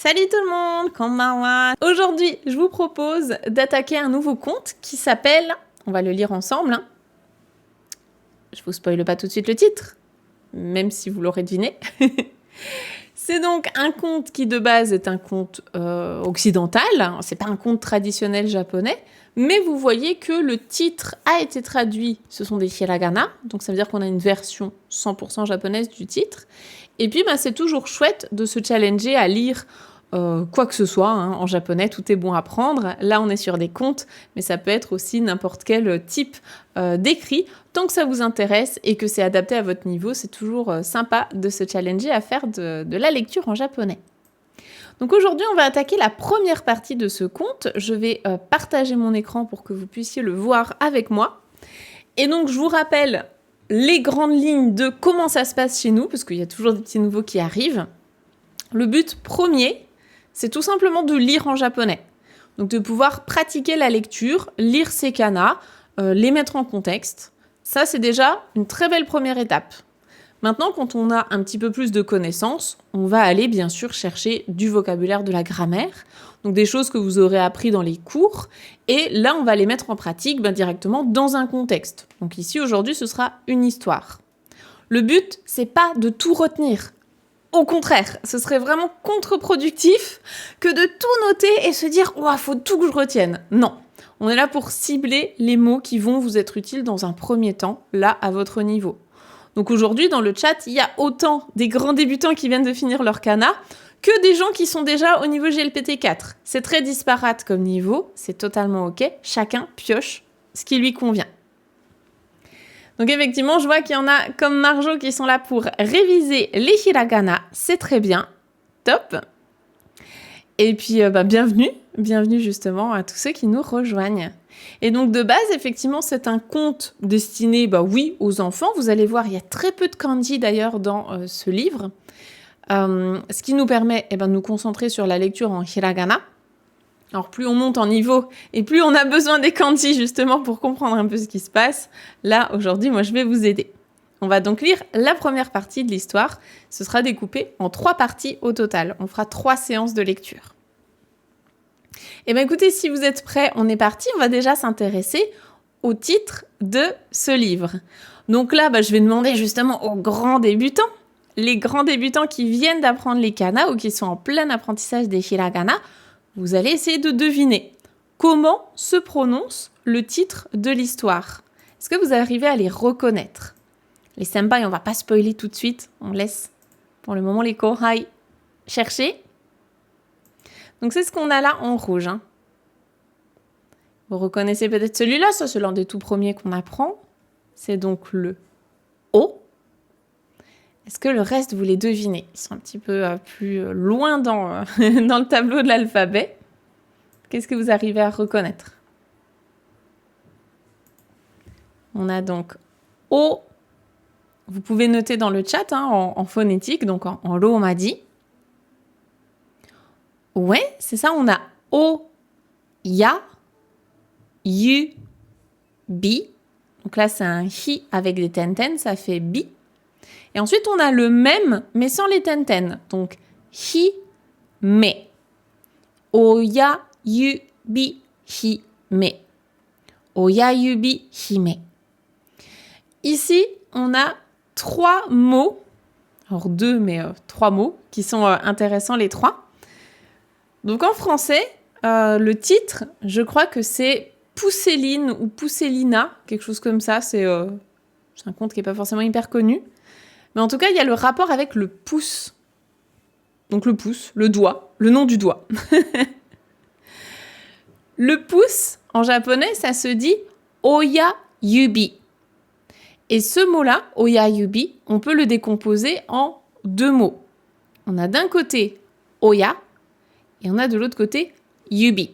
Salut tout le monde, konbanwa. Aujourd'hui, je vous propose d'attaquer un nouveau conte qui s'appelle, on va le lire ensemble, hein. Je vous spoile pas tout de suite le titre, même si vous l'aurez deviné. C'est donc un conte qui de base est un conte occidental, c'est pas un conte traditionnel japonais, mais vous voyez que le titre a été traduit, ce sont des hiragana, donc ça veut dire qu'on a une version 100% japonaise du titre. Et puis c'est toujours chouette de se challenger à lire quoi que ce soit, hein, en japonais, tout est bon à prendre. Là, on est sur des contes, mais ça peut être aussi n'importe quel type d'écrit. Tant que ça vous intéresse et que c'est adapté à votre niveau, c'est toujours sympa de se challenger à faire de la lecture en japonais. Donc aujourd'hui, on va attaquer la première partie de ce conte. Je vais partager mon écran pour que vous puissiez le voir avec moi. Et donc, je vous rappelle les grandes lignes de comment ça se passe chez nous, parce qu'il y a toujours des petits nouveaux qui arrivent. Le but premier, c'est tout simplement de lire en japonais. Donc de pouvoir pratiquer la lecture, lire ces kanas, les mettre en contexte. Ça, c'est déjà une très belle première étape. Maintenant, quand on a un petit peu plus de connaissances, on va aller bien sûr chercher du vocabulaire, de la grammaire, donc des choses que vous aurez appris dans les cours, et là, on va les mettre en pratique directement dans un contexte. Donc ici, aujourd'hui, ce sera une histoire. Le but, c'est pas de tout retenir. Au contraire, ce serait vraiment contre-productif que de tout noter et se dire « Ouah, faut tout que je retienne ». Non, on est là pour cibler les mots qui vont vous être utiles dans un premier temps, là, à votre niveau. Donc aujourd'hui, dans le chat, il y a autant des grands débutants qui viennent de finir leur kana que des gens qui sont déjà au niveau GLPT 4. C'est très disparate comme niveau, c'est totalement ok. Chacun pioche ce qui lui convient. Donc effectivement, je vois qu'il y en a comme Marjo qui sont là pour réviser les hiragana. C'est très bien. Top. Et puis, bienvenue justement à tous ceux qui nous rejoignent. Et donc de base, effectivement, c'est un conte destiné, aux enfants. Vous allez voir, il y a très peu de kanji d'ailleurs dans ce livre. Ce qui nous permet de nous concentrer sur la lecture en hiragana. Alors plus on monte en niveau et plus on a besoin des kanji justement pour comprendre un peu ce qui se passe. Là, aujourd'hui, moi je vais vous aider. On va donc lire la première partie de l'histoire. Ce sera découpé en 3 parties au total. On fera 3 séances de lecture. Et écoutez, si vous êtes prêts, on est parti. On va déjà s'intéresser au titre de ce livre. Donc là, je vais demander justement aux grands débutants, les grands débutants qui viennent d'apprendre les kanas ou qui sont en plein apprentissage des hiragana, vous allez essayer de deviner comment se prononce le titre de l'histoire. Est-ce que vous arrivez à les reconnaître? Les senpai, on va pas spoiler tout de suite. On laisse pour le moment les kohai chercher. Donc c'est ce qu'on a là en rouge. Hein. Vous reconnaissez peut-être celui-là, ça c'est l'un des tout premiers qu'on apprend. C'est donc le O. Est-ce que le reste, vous les devinez? Ils sont un petit peu plus loin dans le tableau de l'alphabet. Qu'est-ce que vous arrivez à reconnaître? On a donc O. Vous pouvez noter dans le chat en phonétique, donc en romaji. Ouais, c'est ça, on a O, Ya, Yu, Bi. Donc là, c'est un Hi avec des tenten, ça fait Bi. Et ensuite, on a le même, mais sans les tenten. Donc, Hi, Me. Oya, Yu, Bi, Hi, Me. Oya, Yu, Bi, Hi, Me. Ici, on a 3 mots. Alors 2, mais 3 mots qui sont intéressants les 3. Donc en français, le titre, je crois que c'est Pousseline ou Pousselina, quelque chose comme ça. C'est un conte qui n'est pas forcément hyper connu. Mais en tout cas, il y a le rapport avec le pouce. Donc le pouce, le doigt, le nom du doigt. Le pouce, en japonais, ça se dit Oya Yubi. Et ce mot-là, Oya Yubi, on peut le décomposer en 2 mots. On a d'un côté Oya et on a de l'autre côté Yubi.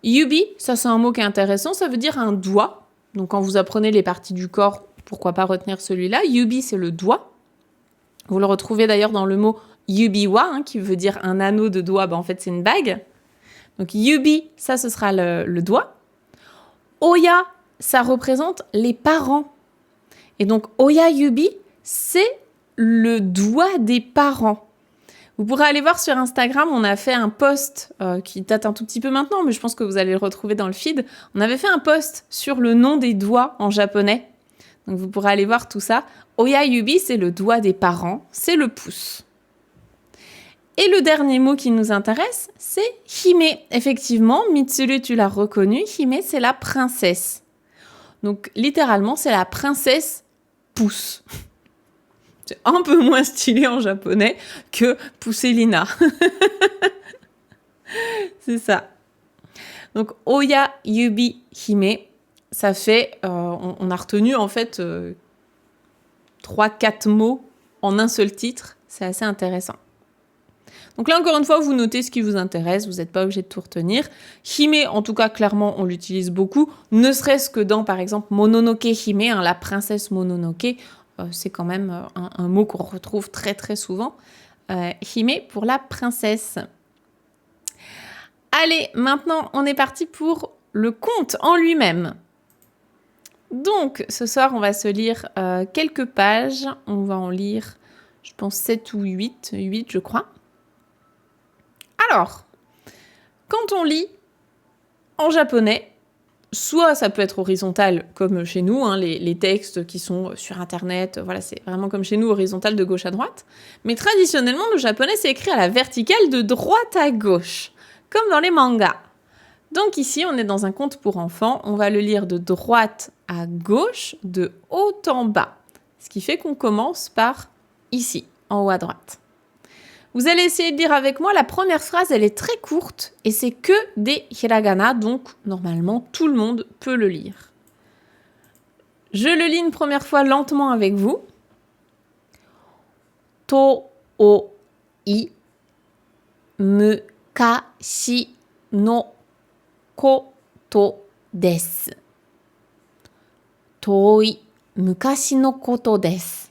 Yubi, ça c'est un mot qui est intéressant, ça veut dire un doigt. Donc quand vous apprenez les parties du corps, pourquoi pas retenir celui-là. Yubi, c'est le doigt. Vous le retrouvez d'ailleurs dans le mot yubiwa, qui veut dire un anneau de doigt. En fait, c'est une bague. Donc yubi, ça, ce sera le doigt. Oya, ça représente les parents. Et donc, Oya Yubi, c'est le doigt des parents. Vous pourrez aller voir sur Instagram, on a fait un post qui date un tout petit peu maintenant, mais je pense que vous allez le retrouver dans le feed. On avait fait un post sur le nom des doigts en japonais. Donc vous pourrez aller voir tout ça. Oya yubi, c'est le doigt des parents, c'est le pouce. Et le dernier mot qui nous intéresse, c'est hime. Effectivement, Mitsuru, tu l'as reconnu, hime, c'est la princesse. Donc littéralement, c'est la princesse pouce. C'est un peu moins stylé en japonais que Pousselina. C'est ça. Donc, Oya, Yubi, Hime, ça fait... on a retenu en fait 3-4 mots en un seul titre. C'est assez intéressant. Donc là, encore une fois, vous notez ce qui vous intéresse. Vous n'êtes pas obligé de tout retenir. Hime, en tout cas, clairement, on l'utilise beaucoup. Ne serait-ce que dans, par exemple, Mononoke Hime, hein, la princesse Mononoke. C'est quand même un mot qu'on retrouve très très souvent. Hime pour la princesse. Allez, maintenant on est parti pour le conte en lui-même. Donc ce soir on va se lire quelques pages. On va en lire, je pense 7 ou 8 je crois. Alors, quand on lit en japonais, soit ça peut être horizontal comme chez nous, hein, les textes qui sont sur internet, voilà, c'est vraiment comme chez nous, horizontal de gauche à droite. Mais traditionnellement, le japonais, c'est écrit à la verticale de droite à gauche, comme dans les mangas. Donc ici, on est dans un conte pour enfants, on va le lire de droite à gauche, de haut en bas. Ce qui fait qu'on commence par ici, en haut à droite. Vous allez essayer de lire avec moi. La première phrase, elle est très courte et c'est que des hiragana, donc normalement tout le monde peut le lire. Je le lis une première fois lentement avec vous. To-o-i mukashi no koto desu. To-i mukashi no koto desu.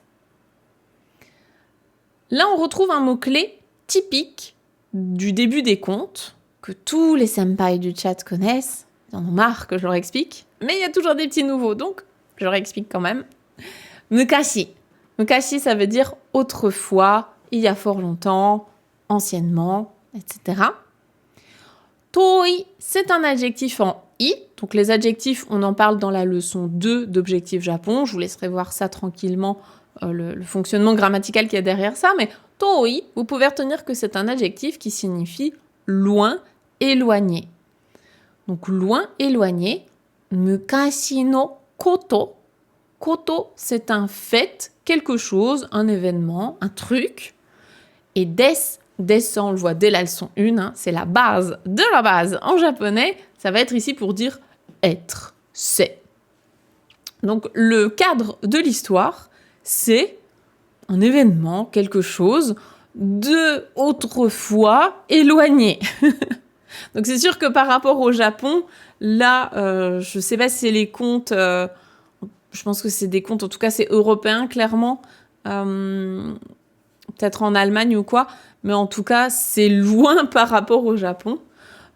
Là, on retrouve un mot-clé typique du début des contes, que tous les senpai du chat connaissent. Ils en ont marre que je leur explique. Mais il y a toujours des petits nouveaux, donc je leur explique quand même. Mukashi. Mukashi, ça veut dire autrefois, il y a fort longtemps, anciennement, etc. Toi, c'est un adjectif en i. Donc les adjectifs, on en parle dans la leçon 2 d'Objectif Japon. Je vous laisserai voir ça tranquillement, le fonctionnement grammatical qu'il y a derrière ça. Mais toi, vous pouvez retenir que c'est un adjectif qui signifie loin, éloigné. Donc loin, éloigné. Mukashi no koto. Koto, c'est un fait, quelque chose, un événement, un truc. Et des, ça on le voit dès la leçon 1, hein, c'est la base de la base en japonais. Ça va être ici pour dire être, c'est. Donc le cadre de l'histoire, c'est un événement, quelque chose de autrefois éloigné. Donc c'est sûr que par rapport au Japon, là, je sais pas si c'est les contes, je pense que c'est des contes, en tout cas c'est européen clairement, peut-être en Allemagne ou quoi, mais en tout cas c'est loin par rapport au Japon.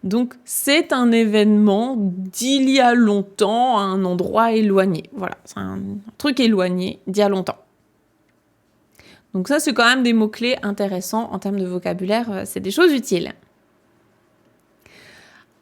Donc c'est un événement d'il y a longtemps, à un endroit éloigné. Voilà, c'est un truc éloigné d'il y a longtemps. Donc ça, c'est quand même des mots-clés intéressants en termes de vocabulaire. C'est des choses utiles.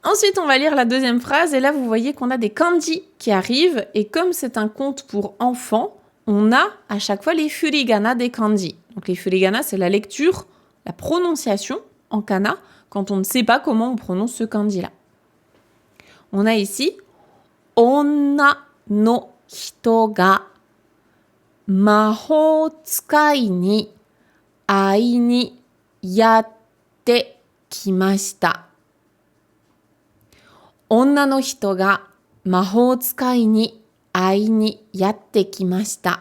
Ensuite, on va lire la deuxième phrase. Et là, vous voyez qu'on a des kanji qui arrivent. Et comme c'est un conte pour enfants, on a à chaque fois les furigana des kanji. Donc les furigana, c'est la lecture, la prononciation en kana, quand on ne sait pas comment on prononce ce kanji-là. On a ici « onna no hito ga mahou tsukai ni ai ni yatte kimashita ». Onna no hito ga mahou tsukai ni ai ni yatte kimashita.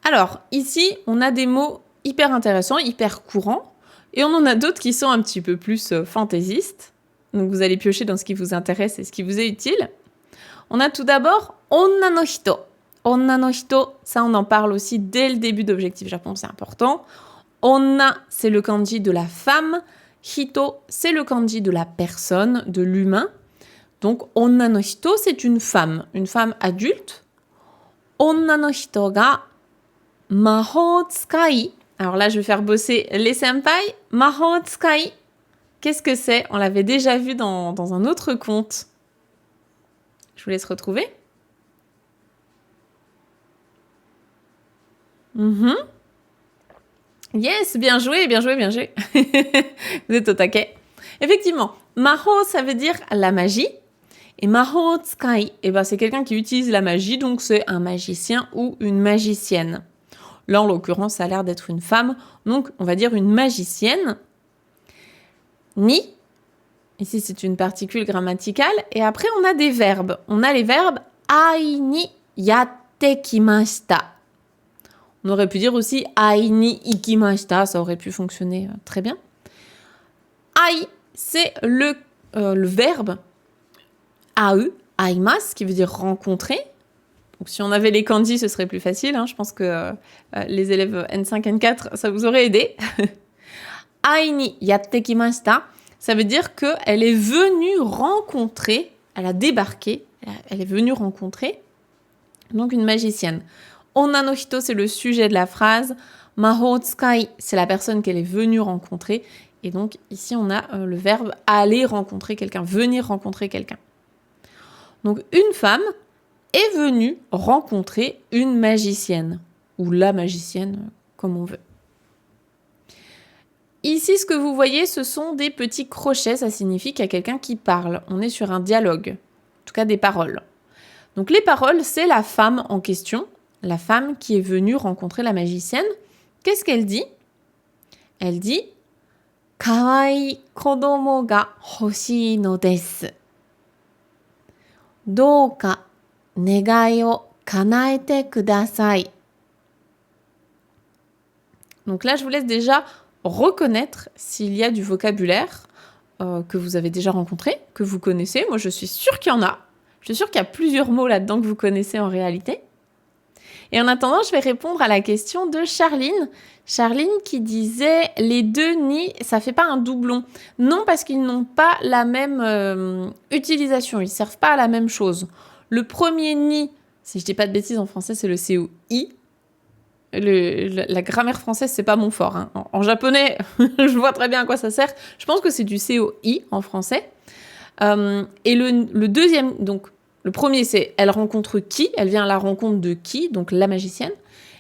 Alors, ici, on a des mots hyper intéressants, hyper courants, et on en a d'autres qui sont un petit peu plus fantaisistes. Donc, vous allez piocher dans ce qui vous intéresse et ce qui vous est utile. On a tout d'abord onna no hito. Onna no hito, ça on en parle aussi dès le début d'Objectif Japon, c'est important. Onna, c'est le kanji de la femme. Hito, c'est le kanji de la personne, de l'humain. Donc, onna no hito, c'est une femme adulte. Onna no hito ga Maho tsukai. Alors là, je vais faire bosser les senpai. Maho tsukai. Qu'est-ce que c'est? On l'avait déjà vu dans un autre conte. Je vous laisse retrouver. Yes, bien joué, bien joué, bien joué. Vous êtes au taquet. Effectivement, Maho, ça veut dire la magie. Et Maho tsukai, c'est quelqu'un qui utilise la magie, donc c'est un magicien ou une magicienne. Là, en l'occurrence, ça a l'air d'être une femme, donc on va dire une magicienne. Ni, ici c'est une particule grammaticale, et après on a des verbes. On a les verbes ai ni yatte kimashita. On aurait pu dire aussi ai ni ikimashita, ça aurait pu fonctionner très bien. Ai, c'est le verbe au, aimas, qui veut dire rencontrer. Donc si on avait les kanji, ce serait plus facile. Je pense que les élèves N5, N4, ça vous aurait aidé. Ai ni yatte kimashita, ça veut dire qu'elle est venue rencontrer, elle a débarqué, elle est venue rencontrer, donc une magicienne. Onna no hito, c'est le sujet de la phrase. Maho tsukai, c'est la personne qu'elle est venue rencontrer. Et donc ici, on a le verbe aller rencontrer quelqu'un, venir rencontrer quelqu'un. Donc une femme est venue rencontrer une magicienne, ou la magicienne, comme on veut. Ici, ce que vous voyez, ce sont des petits crochets, ça signifie qu'il y a quelqu'un qui parle. On est sur un dialogue, en tout cas des paroles. Donc les paroles, c'est la femme en question, la femme qui est venue rencontrer la magicienne. Qu'est-ce qu'elle dit? Elle dit « Kawaii kodomo ga hoshii no desu. Douka negai o kanaete kudasai. » Donc là, je vous laisse déjà reconnaître s'il y a du vocabulaire que vous avez déjà rencontré, que vous connaissez. Moi, je suis sûre qu'il y en a. Je suis sûre qu'il y a plusieurs mots là-dedans que vous connaissez en réalité. Et en attendant, je vais répondre à la question de Charline. Charline qui disait « Les deux ni, ça fait pas un doublon ?» Non, parce qu'ils n'ont pas la même utilisation. Ils ne servent pas à la même chose. Le premier ni, si je dis pas de bêtises en français, c'est le COI. La grammaire française, c'est pas mon fort. En japonais, je vois très bien à quoi ça sert. Je pense que c'est du COI en français. Et le deuxième, donc le premier, c'est elle rencontre qui? Elle vient à la rencontre de qui? Donc la magicienne.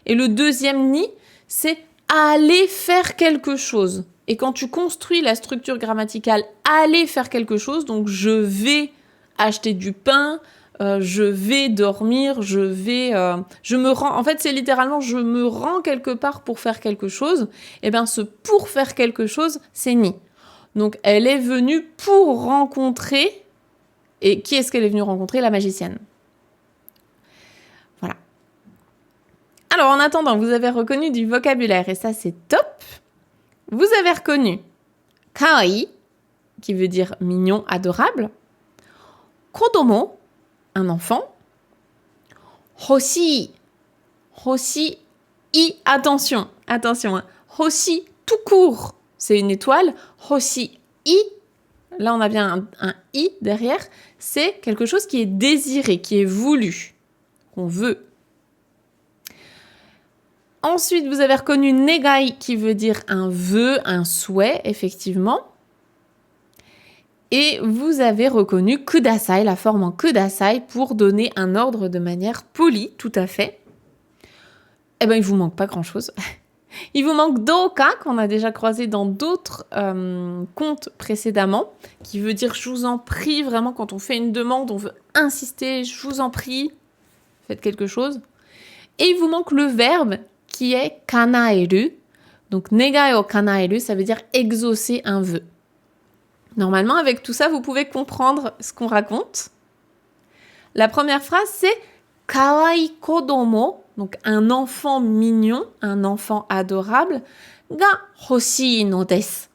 Et le deuxième ni, c'est aller faire quelque chose. Et quand tu construis la structure grammaticale, aller faire quelque chose, donc je vais acheter du pain, je vais dormir, je me rends. En fait, c'est littéralement je me rends quelque part pour faire quelque chose. Et bien, ce pour faire quelque chose, c'est ni. Donc, elle est venue pour rencontrer. Et qui est-ce qu'elle est venue rencontrer? La magicienne. Voilà. Alors, en attendant, vous avez reconnu du vocabulaire et ça, c'est top. Vous avez reconnu kawaii, qui veut dire mignon, adorable. Kodomo, un enfant. Hoshi, hoshi, attention, hoshi, tout court, c'est une étoile. Hoshi, là on a bien un i derrière, c'est quelque chose qui est désiré, qui est voulu, qu'on veut. Ensuite, vous avez reconnu negai, qui veut dire un vœu, un souhait, effectivement. Et vous avez reconnu kudasai, la forme en kudasai, pour donner un ordre de manière polie, tout à fait. Eh bien, il vous manque pas grand-chose. Il vous manque douka, qu'on a déjà croisé dans d'autres contes précédemment, qui veut dire « je vous en prie », vraiment, quand on fait une demande, on veut insister « je vous en prie », faites quelque chose. Et il vous manque le verbe qui est « kanaeru ». Donc « negai o kanaeru », ça veut dire « exaucer un vœu ». Normalement, avec tout ça, vous pouvez comprendre ce qu'on raconte. La première phrase, c'est « kawaii kodomo », donc un enfant mignon, un enfant adorable, « ga hoshii no desu ».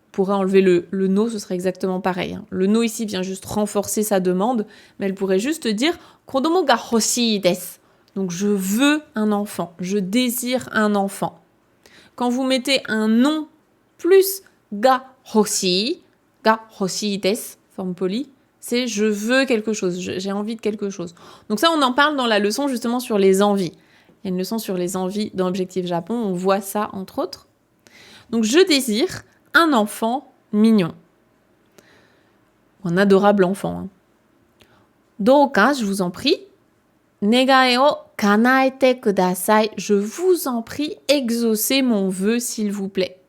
On pourrait enlever le no, ce serait exactement pareil. Le no ici vient juste renforcer sa demande, mais elle pourrait juste dire « kodomo ga hoshii desu ». Donc je veux un enfant, je désire un enfant. Quand vous mettez un nom plus ga hoshii, ga hoshii desu, forme polie, c'est je veux quelque chose, j'ai envie de quelque chose. Donc ça, on en parle dans la leçon justement sur les envies. Il y a une leçon sur les envies dans Objectif Japon, on voit ça entre autres. Donc je désire un enfant mignon. Un adorable enfant. Hein. Douka, je vous en prie. Negae o kanaete kudasai. Je vous en prie, exaucez mon vœu, s'il vous plaît.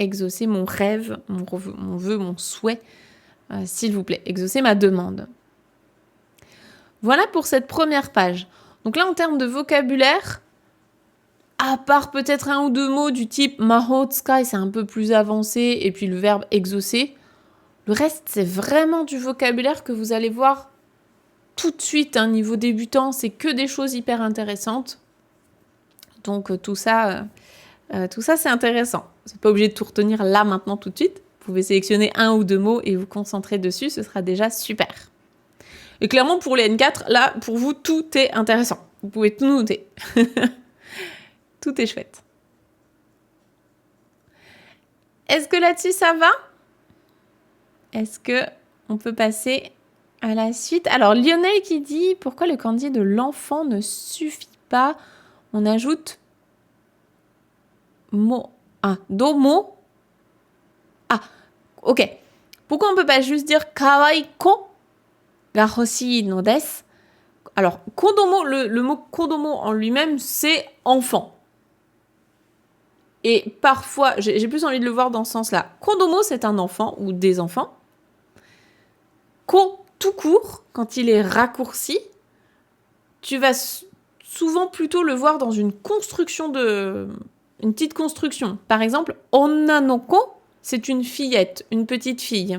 Exaucez mon rêve, mon vœu, mon souhait, s'il vous plaît. Exaucez ma demande. Voilà pour cette première page. Donc là, en termes de vocabulaire, à part peut-être un ou deux mots du type Maho tsukai, c'est un peu plus avancé, et puis le verbe exaucer, le reste, c'est vraiment du vocabulaire que vous allez voir tout de suite, un niveau débutant, c'est que des choses hyper intéressantes. Donc tout ça c'est intéressant. Vous n'êtes pas obligé de tout retenir là, maintenant, tout de suite. Vous pouvez sélectionner un ou deux mots et vous concentrer dessus, ce sera déjà super. Et clairement, pour les N4, là, pour vous, tout est intéressant. Vous pouvez tout noter. Tout est chouette. Est-ce que là-dessus, ça va? Est-ce que on peut passer à la suite? Alors, Lionel qui dit, pourquoi le kanji de l'enfant ne suffit pas? On ajoute mo. Ah, domo. Ah, ok. Pourquoi on peut pas juste dire kawaii ko ga hoshii no desu? Alors, kodomo, le mot kodomo en lui-même, c'est enfant. Et parfois, j'ai plus envie de le voir dans ce sens-là. Kodomo, c'est un enfant ou des enfants. Ko, tout court, quand il est raccourci, tu vas souvent plutôt le voir dans une construction une petite construction. Par exemple, onnanoko, c'est une fillette, une petite fille.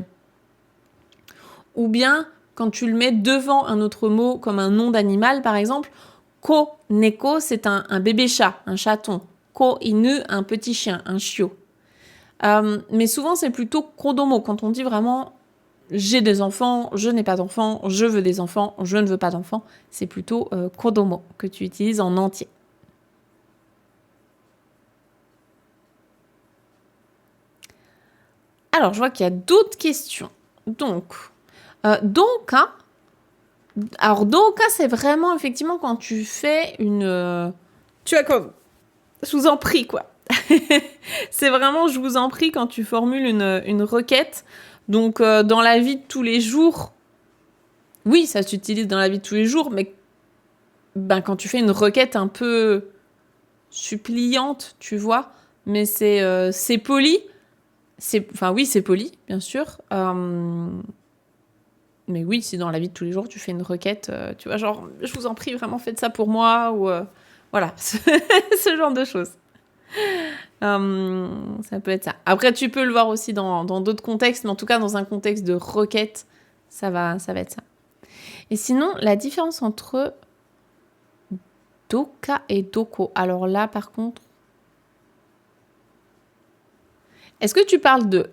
Ou bien, quand tu le mets devant un autre mot, comme un nom d'animal, par exemple, ko neko, c'est un bébé chat, un chaton. Ko inu, un petit chien, un chiot. Mais souvent, c'est plutôt kodomo, quand on dit vraiment j'ai des enfants, je n'ai pas d'enfants, je veux des enfants, je ne veux pas d'enfants. C'est plutôt kodomo que tu utilises en entier. Alors, je vois qu'il y a d'autres questions. Donc, donka. Alors, donka, c'est vraiment effectivement quand tu fais une... tu vois comme... Je vous en prie, quoi. C'est vraiment, je vous en prie, quand tu formules une requête. Donc, dans la vie de tous les jours, oui, ça s'utilise dans la vie de tous les jours, mais quand tu fais une requête un peu suppliante, tu vois, mais c'est poli. Enfin, oui, c'est poli, bien sûr. Mais oui, si dans la vie de tous les jours, tu fais une requête, tu vois, genre, je vous en prie, vraiment, faites ça pour moi, ou... voilà, ce genre de choses. Ça peut être ça. Après, tu peux le voir aussi dans d'autres contextes, mais en tout cas, dans un contexte de requête, ça va être ça. Et sinon, la différence entre doka et doko. Alors là, par contre, est-ce que tu parles de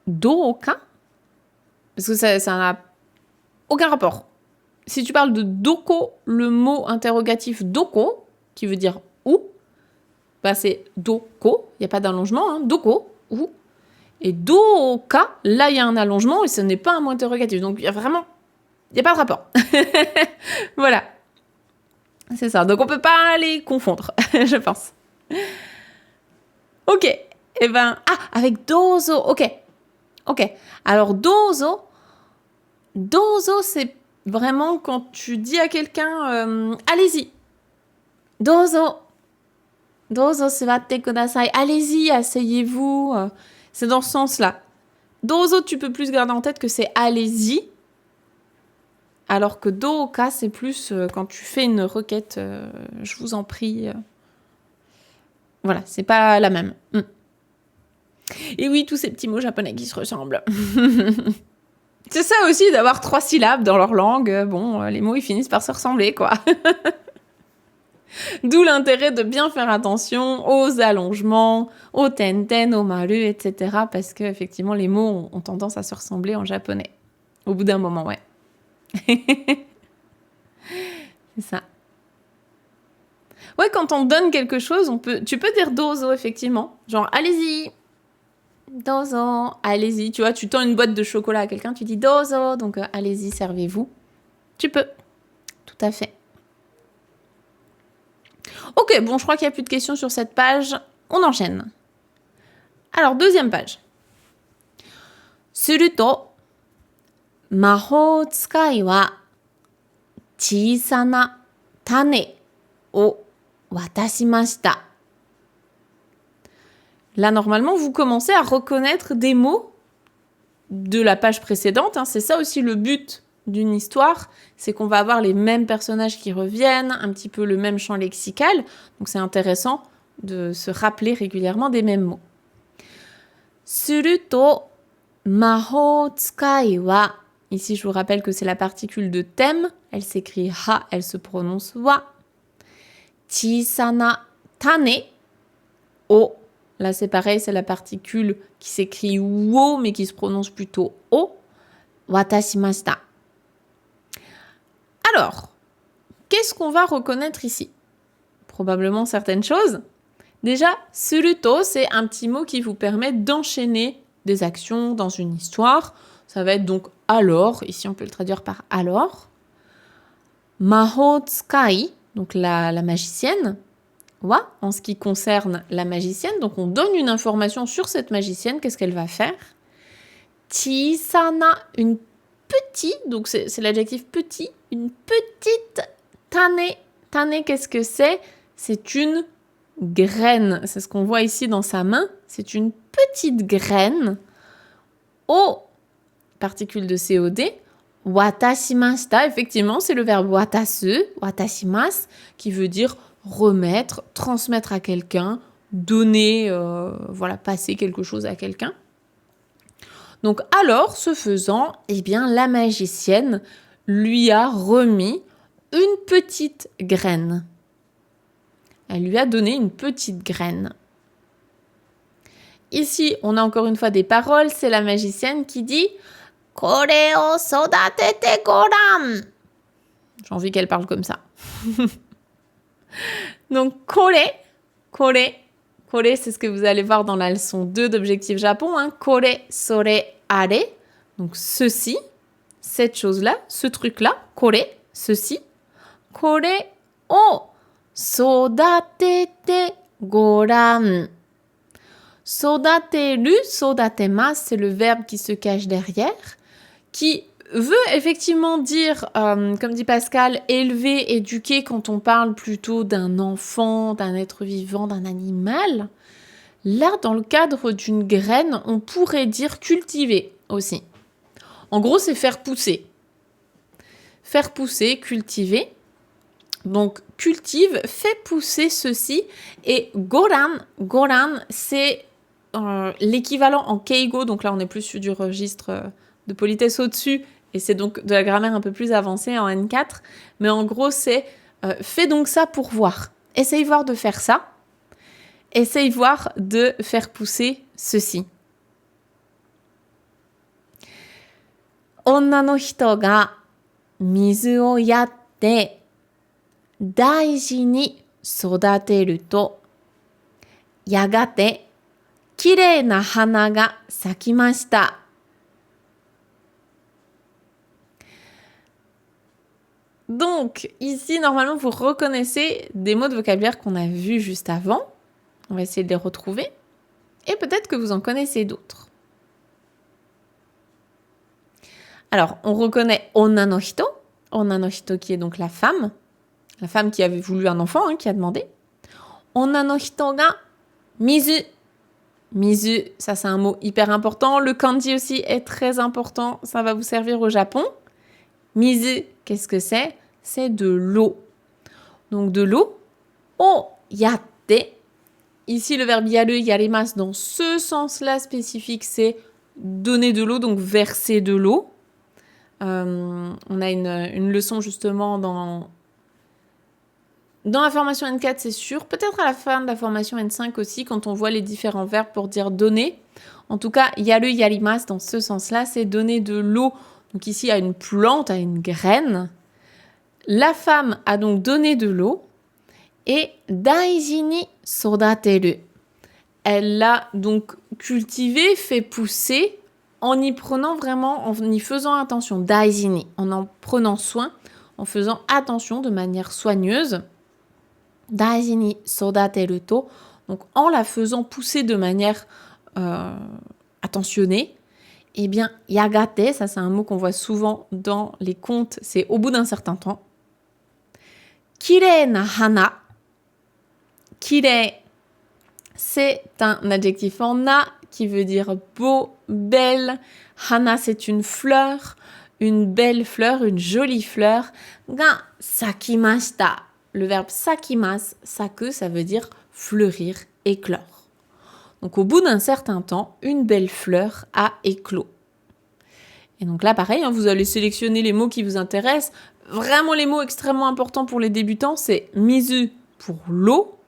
doka? Parce que ça n'a aucun rapport. Si tu parles de doko, le mot interrogatif doko, qui veut dire où, c'est doko, il n'y a pas d'allongement, hein, doko, où. Et doka, là, il y a un allongement et ce n'est pas un mot interrogatif. Donc, il n'y a pas de rapport. Voilà. C'est ça. Donc, on ne peut pas les confondre, je pense. Ok. Eh ben, avec dozo, ok. Alors, dozo, c'est vraiment quand tu dis à quelqu'un, allez-y. Dozo, suwatte kudasai. Allez-y, asseyez-vous. C'est dans ce sens-là. Dozo, tu peux plus garder en tête que c'est allez-y. Alors que doka, c'est plus quand tu fais une requête, je vous en prie. Voilà, c'est pas la même. Et oui, tous ces petits mots japonais qui se ressemblent. C'est ça aussi d'avoir 3 syllabes dans leur langue. Bon, les mots, ils finissent par se ressembler, quoi. D'où l'intérêt de bien faire attention aux allongements, aux tenten, aux maru, etc. Parce que effectivement, les mots ont tendance à se ressembler en japonais. Au bout d'un moment, ouais. C'est ça. Ouais, quand on donne quelque chose, tu peux dire dozo, effectivement. Genre, allez-y. Dozo, allez-y. Tu vois, tu tends une boîte de chocolat à quelqu'un, tu dis dozo. Donc, allez-y, servez-vous. Tu peux. Tout à fait. Ok, bon, je crois qu'il n'y a plus de questions sur cette page. On enchaîne. Alors, deuxième page. すると、魔法使いは小さな種を渡しました。Là, normalement, vous commencez à reconnaître des mots de la page précédente. C'est ça aussi le but d'une histoire, c'est qu'on va avoir les mêmes personnages qui reviennent, un petit peu le même champ lexical. Donc, c'est intéressant de se rappeler régulièrement des mêmes mots. すると、魔法使いは Ici, je vous rappelle que c'est la particule de thème. Elle s'écrit ha, elle se prononce wa. Chisana tane o. Là, c'est pareil, c'est la particule qui s'écrit wo, mais qui se prononce plutôt o. Watashimashita. Alors, qu'est-ce qu'on va reconnaître ici? Probablement certaines choses. Déjà, suruto, c'est un petit mot qui vous permet d'enchaîner des actions dans une histoire. Ça va être donc alors, ici on peut le traduire par alors. Maho tsukai, donc la magicienne. Wa, en ce qui concerne la magicienne, donc on donne une information sur cette magicienne, qu'est-ce qu'elle va faire. Chisana, une petite, donc c'est l'adjectif petit, une petite tane. Tane, qu'est-ce que c'est? C'est une graine, c'est ce qu'on voit ici dans sa main, c'est une petite graine. O, particule de COD, watashimashita, effectivement, c'est le verbe watasu, watashimasu, qui veut dire remettre, transmettre à quelqu'un, donner, passer quelque chose à quelqu'un. Donc alors, ce faisant, eh bien, la magicienne lui a remis une petite graine. Elle lui a donné une petite graine. Ici, on a encore une fois des paroles. C'est la magicienne qui dit « Kore o sodatete goran ». J'ai envie qu'elle parle comme ça. Donc, kore, c'est ce que vous allez voir dans la leçon 2 d'Objectif Japon. Kore, sore, are. Donc, ceci, cette chose-là, ce truc-là. Kore, ceci. Kore o sodatete goran. Sodateru, sodatemasu, c'est le verbe qui se cache derrière, qui veut effectivement dire, comme dit Pascal, élever, éduquer quand on parle plutôt d'un enfant, d'un être vivant, d'un animal. Là, dans le cadre d'une graine, on pourrait dire cultiver aussi. En gros, c'est faire pousser. Faire pousser, cultiver. Donc, cultive, fait pousser ceci. Et goran, c'est l'équivalent en keigo. Donc là, on est plus sur du registre de politesse au-dessus. Et c'est donc de la grammaire un peu plus avancée en N4. Mais en gros, c'est fais donc ça pour voir. Essaye voir de faire ça. Essaye voir de faire pousser ceci. Onna no hito ga mizu o yatte daiji ni sodateru to yagate kirei na hana ga sakimashita. Donc, ici, normalement, vous reconnaissez des mots de vocabulaire qu'on a vus juste avant. On va essayer de les retrouver. Et peut-être que vous en connaissez d'autres. Alors, on reconnaît onna no hito. Onna no hito qui est donc la femme qui avait voulu un enfant, qui a demandé. Onna no hito ga mizu. Mizu, ça c'est un mot hyper important. Le kanji aussi est très important. Ça va vous servir au Japon. Mizu, qu'est-ce que c'est? C'est de l'eau. Donc de l'eau. O yatte. Ici, le verbe yaru, yarimasu, dans ce sens-là spécifique, c'est donner de l'eau, donc verser de l'eau. On a une leçon justement dans la formation N4, c'est sûr. Peut-être à la fin de la formation N5 aussi, quand on voit les différents verbes pour dire donner. En tout cas, yaru, yarimasu, dans ce sens-là, c'est donner de l'eau. Donc ici, à une plante, à une graine. La femme a donc donné de l'eau. Et daiji ni sodateru. Elle l'a donc cultivé, fait pousser, en y prenant vraiment, en y faisant attention. Daiji ni, en prenant soin, en faisant attention de manière soigneuse. daiji ni sodateru to, donc en la faisant pousser de manière attentionnée, eh bien, yagate, ça c'est un mot qu'on voit souvent dans les contes, c'est au bout d'un certain temps. Kirei na hana. Kirei, c'est un adjectif en na qui veut dire beau, belle. Hana, c'est une fleur, une belle fleur, une jolie fleur. Ga sakimashita. Le verbe sakimasu, saku, ça veut dire fleurir, éclore. Donc au bout d'un certain temps, une belle fleur a éclos. Et donc là, pareil, vous allez sélectionner les mots qui vous intéressent. Vraiment, les mots extrêmement importants pour les débutants, c'est mizu pour l'eau,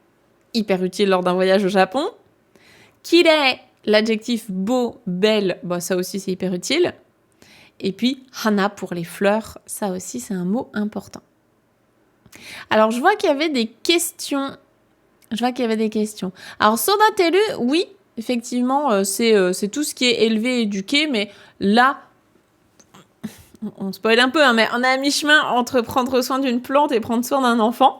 hyper utile lors d'un voyage au Japon. Kirei, l'adjectif beau, belle, ça aussi c'est hyper utile. Et puis hana pour les fleurs, ça aussi c'est un mot important. Alors je vois qu'il y avait des questions. Alors sodateru, oui, effectivement, c'est tout ce qui est élevé, éduqué, mais là, on spoil un peu, mais on est à mi-chemin entre prendre soin d'une plante et prendre soin d'un enfant.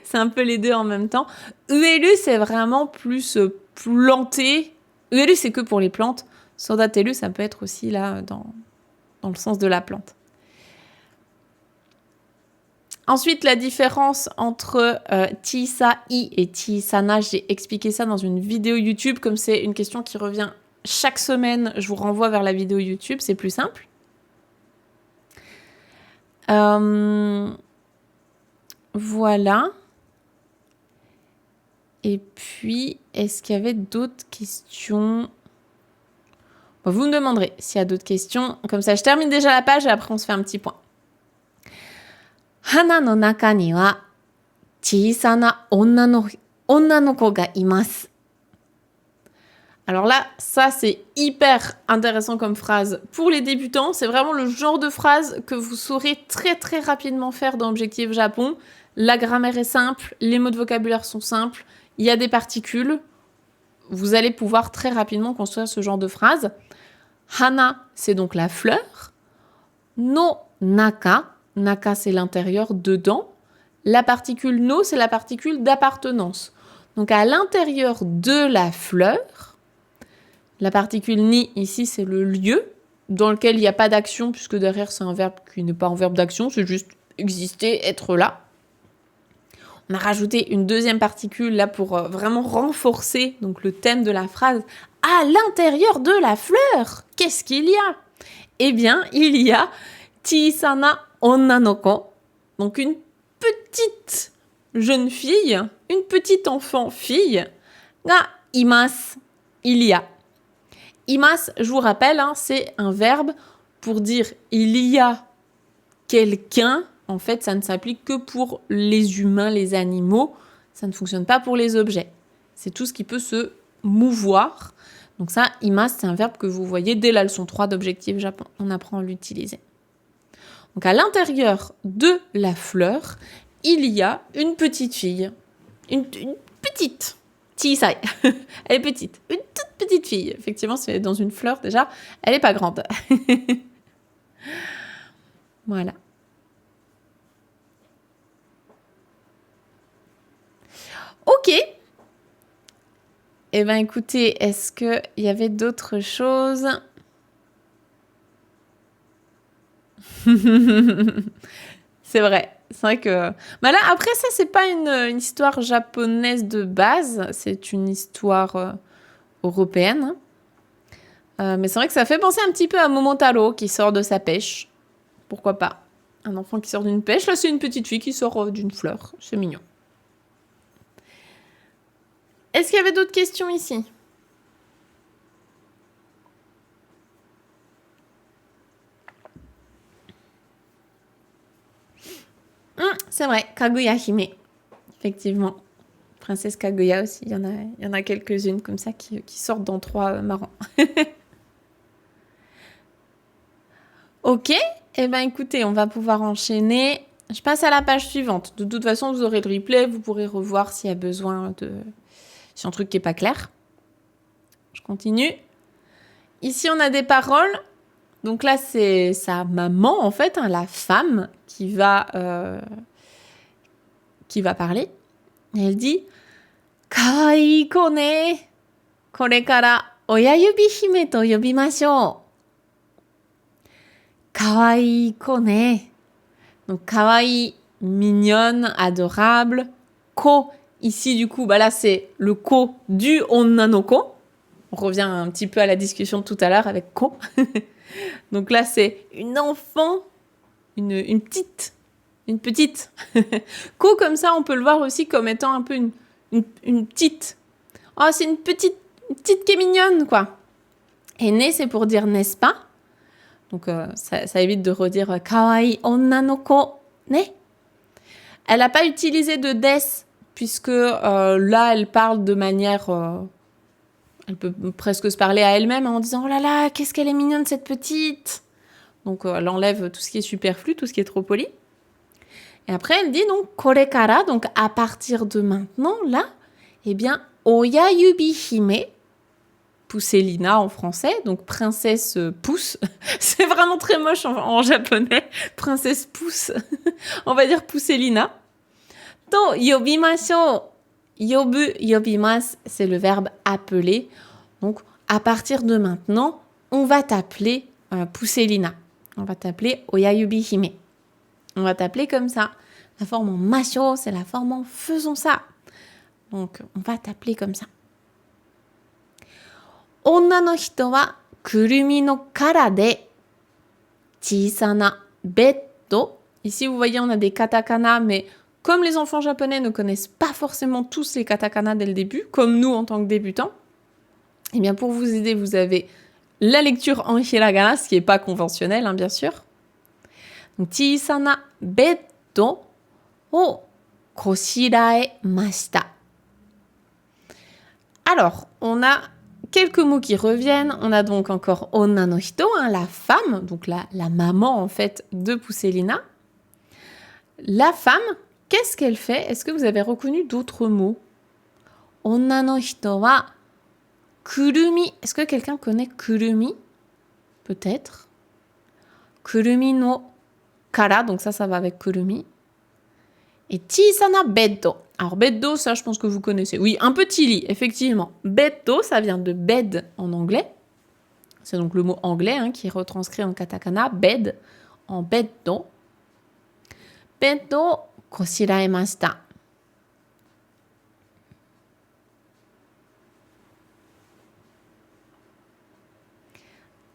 C'est un peu les deux en même temps. Ueru, c'est vraiment plus planté. Ueru, c'est que pour les plantes. Sodateru, ça peut être aussi là dans le sens de la plante. Ensuite, la différence entre Chisai et Chisana, j'ai expliqué ça dans une vidéo YouTube. Comme c'est une question qui revient chaque semaine, je vous renvoie vers la vidéo YouTube, c'est plus simple. Voilà. Et puis, est-ce qu'il y avait d'autres questions ? Vous me demanderez s'il y a d'autres questions. Comme ça, je termine déjà la page et après, on se fait un petit point. Hana no naka ni wa chisana onna no ko ga imasu. Alors là, ça c'est hyper intéressant comme phrase pour les débutants. C'est vraiment le genre de phrase que vous saurez très très rapidement faire dans Objectif Japon. La grammaire est simple, les mots de vocabulaire sont simples, il y a des particules. Vous allez pouvoir très rapidement construire ce genre de phrase. Hana, c'est donc la fleur. No naka, naka c'est l'intérieur, dedans. La particule no, c'est la particule d'appartenance. Donc à l'intérieur de la fleur, la particule ni ici, c'est le lieu dans lequel il n'y a pas d'action, puisque derrière c'est un verbe qui n'est pas un verbe d'action, c'est juste exister, être là. On a rajouté une deuxième particule là pour vraiment renforcer donc, le thème de la phrase. À l'intérieur de la fleur, qu'est-ce qu'il y a ? Eh bien, il y a chisana onna no ko, donc une petite jeune fille, une petite enfant fille, ga imasu, il y a. Imasu, je vous rappelle, c'est un verbe pour dire il y a quelqu'un. En fait, ça ne s'applique que pour les humains, les animaux. Ça ne fonctionne pas pour les objets. C'est tout ce qui peut se mouvoir. Donc ça, imasu, c'est un verbe que vous voyez dès la leçon 3 d'Objectif Japon. On apprend à l'utiliser. Donc à l'intérieur de la fleur, il y a une petite fille. Une petite. Chisai. Elle est petite. Une toute petite fille. Effectivement, c'est dans une fleur déjà. Elle n'est pas grande. Voilà. Ok. Eh bien, écoutez, est-ce qu'il y avait d'autres choses ? C'est vrai. C'est vrai que... Mais là, après, ça, c'est pas une histoire japonaise de base. C'est une histoire européenne. Mais c'est vrai que ça fait penser un petit peu à Momotaro qui sort de sa pêche. Pourquoi pas ? Un enfant qui sort d'une pêche. Là, c'est une petite fille qui sort d'une fleur. C'est mignon. Est-ce qu'il y avait d'autres questions ici ? C'est vrai, Kaguya Hime. Effectivement. Princesse Kaguya aussi. Il y en a quelques-unes comme ça qui sortent dans 3 marrants. Ok. Eh bien, écoutez, on va pouvoir enchaîner. Je passe à la page suivante. De toute façon, vous aurez le replay. Vous pourrez revoir s'il y a besoin de... Si un truc qui n'est pas clair. Je continue. Ici, on a des paroles. Donc là, c'est sa maman, en fait, la femme qui va parler. Elle dit « Kawaii ko ne. Kore kara oyayubi hime to yobimashou. » Kawaii ko ne. Donc kawaii, mignonne, adorable. Ko, ici du coup, là c'est le ko du onna no ko. On revient un petit peu à la discussion de tout à l'heure avec ko. Donc là c'est une enfant, une petite. Ko comme ça, on peut le voir aussi comme étant un peu une petite. Oh, c'est une petite qui est mignonne, quoi. Et ne, c'est pour dire n'est-ce pas. Donc ça évite de redire kawaii onna no ko ne. Elle n'a pas utilisé de des, puisque là, elle parle de manière... elle peut presque se parler à elle-même en disant « Oh là là, qu'est-ce qu'elle est mignonne, cette petite !» Donc, elle enlève tout ce qui est superflu, tout ce qui est trop poli. Et après, elle dit donc « Kore kara », donc à partir de maintenant, là, eh bien, « Oyayubi hime », Pousselina en français, donc princesse pouce. C'est vraiment très moche en japonais. Princesse pouce. On va dire Pousselina. To yobimashou. Yobu, yobimas, c'est le verbe appeler. Donc, à partir de maintenant, on va t'appeler Pousselina. On va t'appeler Oyayubi hime. On va t'appeler comme ça. La forme en masho, c'est la forme en faisons ça. Donc, on va t'appeler comme ça. Onna no hito wa kurumi no kara de chisana betto. Ici, vous voyez, on a des katakana, mais comme les enfants japonais ne connaissent pas forcément tous les katakana dès le début, comme nous en tant que débutants, eh bien, pour vous aider, vous avez la lecture en hiragana, ce qui n'est pas conventionnel, hein, bien sûr. Donc, chisana betto o koshirae mashita. Alors, on a quelques mots qui reviennent. On a donc encore onna no hito, la femme, donc la maman en fait de Pousselina. La femme, qu'est-ce qu'elle fait? Est-ce que vous avez reconnu d'autres mots? Onna no hito wa kurumi. Est-ce que quelqu'un connaît kurumi? Peut-être. Kurumi no kara, donc ça va avec kurumi. Et chisana beddo. Alors, beddo, ça, je pense que vous connaissez. Oui, un petit lit, effectivement. Beddo, ça vient de bed en anglais. C'est donc le mot anglais qui est retranscrit en katakana. Bed, en beddo. Beddo, koshiraemashita.